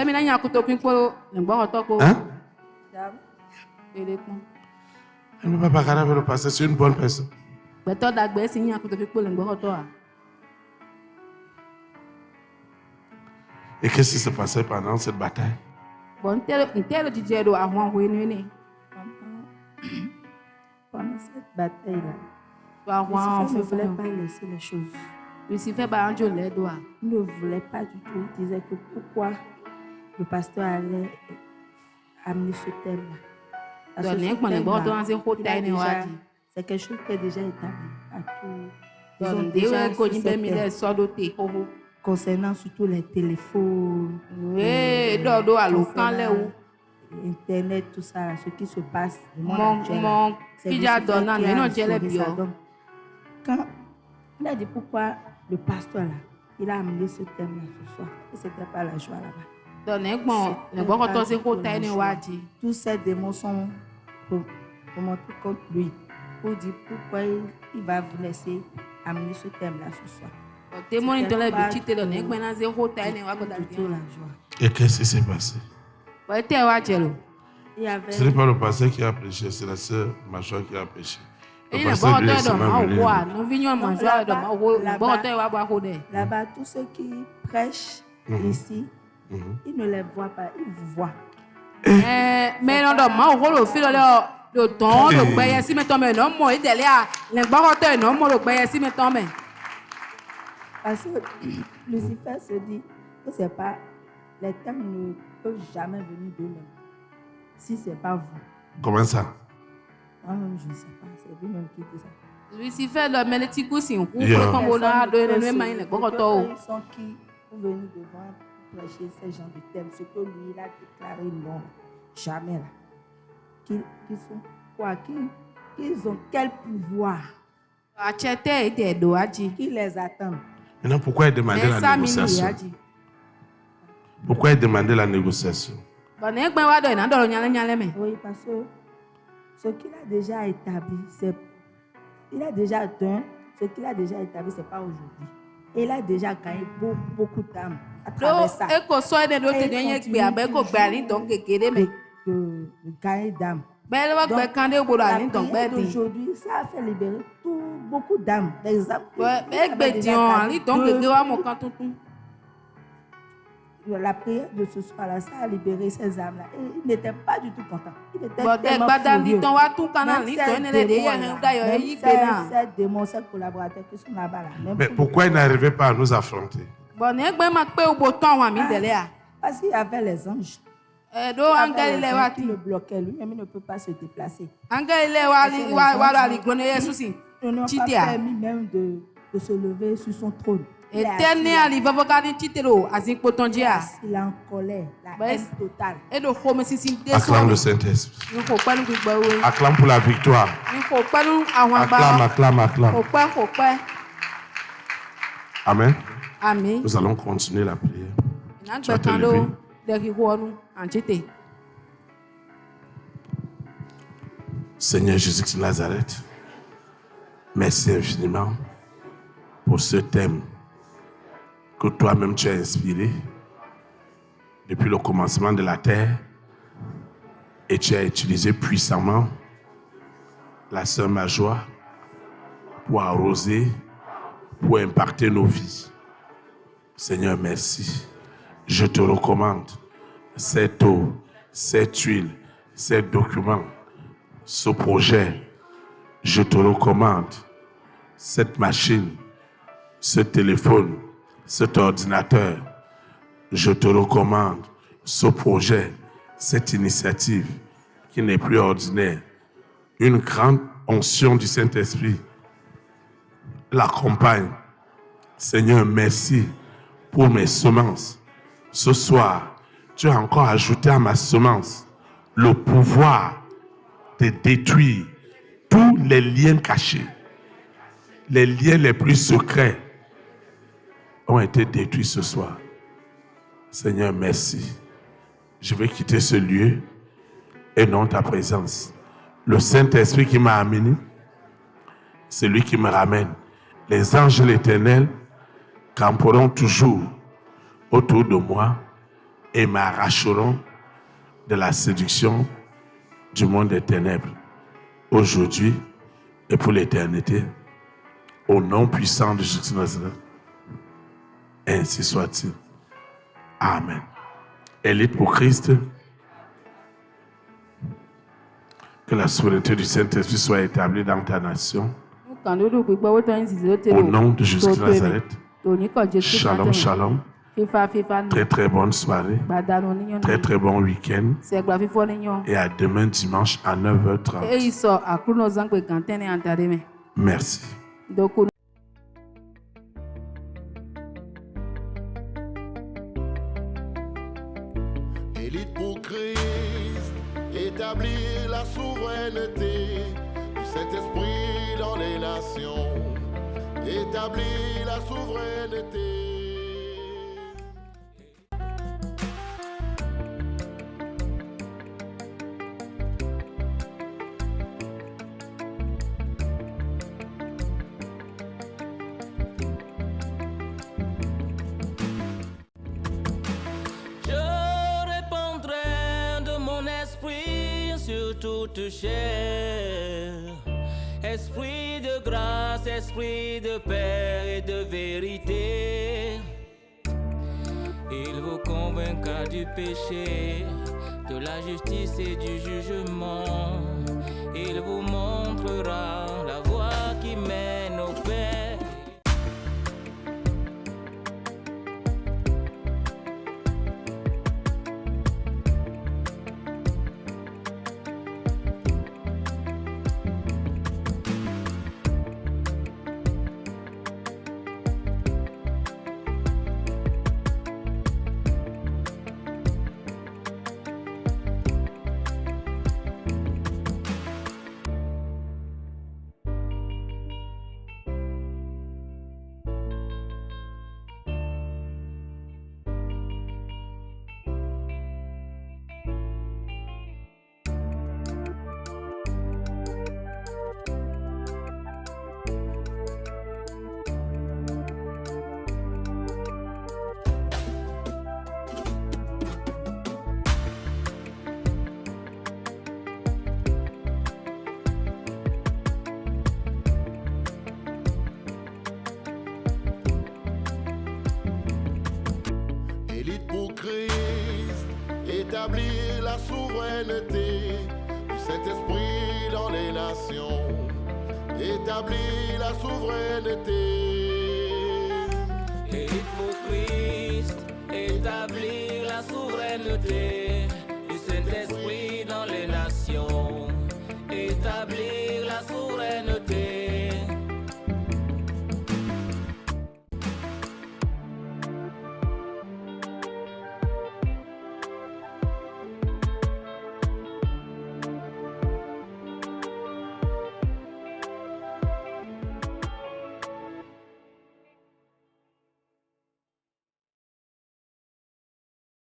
Elle ne peut pas bagarrer avec le pasteur, c'est une bonne personne. Et qu'est-ce qui se passait pendant cette bataille? Pendant cette bataille-là, Lucifer ne voulait pas laisser les choses. Il ne voulait pas du tout. Il disait que pourquoi le pasteur allait amener ce thème-là. Parce que ce thème-là, c'est quelque chose qui est déjà établi à tout. Ils ont déjà sur cette thème, concernant surtout les téléphones, Internet, tout ça, ce qui se passe. Quand il a dit pourquoi le pasteur là, il a amené ce thème-là ce soir, et c'était pas la joie là-bas. Tous ces démons sont remontés contre lui pour dire pourquoi il va vous laisser amener ce thème-là ce soir. Et qu'est-ce qui s'est passé? Il y avait... Ce n'est pas le pasteur qui a prêché, c'est la sœur Majoie qui a prêché. Le Et pasteur lui est seulement venu. Là-bas, tous ceux qui prêchent ici, ils ne les voient pas, ils vous voient. Mais non, non, fil le temps, le bail si mettons mais non, moi il est là, les barotteurs non, moi le bail si mettons mais. Parce que Lucifer se dit que c'est pas, les thèmes ne peuvent jamais venir d'eux-mêmes. Si c'est pas vous. Comment ça? Moi-même, je ne sais pas, c'est lui-même qui dit ça. Lucifer, le mélético, si on coupe le combola, de même, il est barotteurs. Ils sont qui pour venir devant prêcher ces gens de thèmes, ce que lui, il a déclaré non, jamais là. Qui sont quoi? Qui ont quel pouvoir? Qui les attend? Maintenant, pourquoi il demandait la négociation? Pourquoi il demandait la négociation? Oui, parce que ce qu'il a déjà établi, c'est... Il a déjà atteint ce qu'il a déjà établi, ce n'est pas aujourd'hui. Et il a déjà gagné beaucoup d'âmes à travers ça. Et il gagner d'âmes. Aujourd'hui, ça a fait libérer beaucoup d'âmes. La prière de ce soir-là, ça a libéré ces âmes-là. Et il n'était pas du tout content. Il était tellement furieux. Ces démons, ces collaborateurs qui sont là-bas. Mais pourquoi il n'arrivait pas à nous affronter? Parce qu'il y avait les anges. Qui le bloquaient. Lui-même, il ne peut pas se déplacer. Ils n'ont pas permis même de se lever sur son trône. Il est en colère, la haine totale. Acclame le Saint-Esprit. Acclame pour la victoire. Acclame. Amen. Amen. Nous allons continuer la prière. Tu vas te lever. Seigneur Jésus de Nazareth, merci infiniment pour ce thème que toi-même tu as inspiré depuis le commencement de la terre et tu as utilisé puissamment la sœur Majoie pour arroser, pour impacter nos vies. Seigneur, merci. Je te recommande cette eau, cette huile, ces documents, ce projet. Je te recommande cette machine, ce téléphone, cet ordinateur. Je te recommande ce projet, cette initiative qui n'est plus ordinaire. Une grande onction du Saint-Esprit l'accompagne. Seigneur, merci pour mes semences. Ce soir, tu as encore ajouté à ma semence le pouvoir de détruire tous les liens cachés. Les liens les plus secrets ont été détruits ce soir. Seigneur, merci. Je vais quitter ce lieu et non ta présence. Le Saint-Esprit qui m'a amené, c'est lui qui me ramène. Les anges de l'Éternel camperont toujours autour de moi et m'arracheront de la séduction du monde des ténèbres, aujourd'hui et pour l'éternité, au nom puissant de Jésus de Nazareth. Ainsi soit-il. Amen. Élite pour Christ, que la souveraineté du Saint-Esprit soit établie dans ta nation. Au nom de Jésus de Nazareth. Shalom, shalom. Très très bonne soirée. Très très bon week-end. Et à demain dimanche à 9h30. Merci. Élite pour Christ, établir la souveraineté du Saint-Esprit dans les nations. Établir la souveraineté. Je répandrai de toute chair. Esprit de grâce, esprit de paix et de vérité. Il vous convaincra du péché, de la justice et du jugement. Il vous montrera la voie qui mène au Père. Élite pour Christ, établir la souveraineté du Saint-Esprit dans les nations. Établir la souveraineté. Élite pour Christ, établir la souveraineté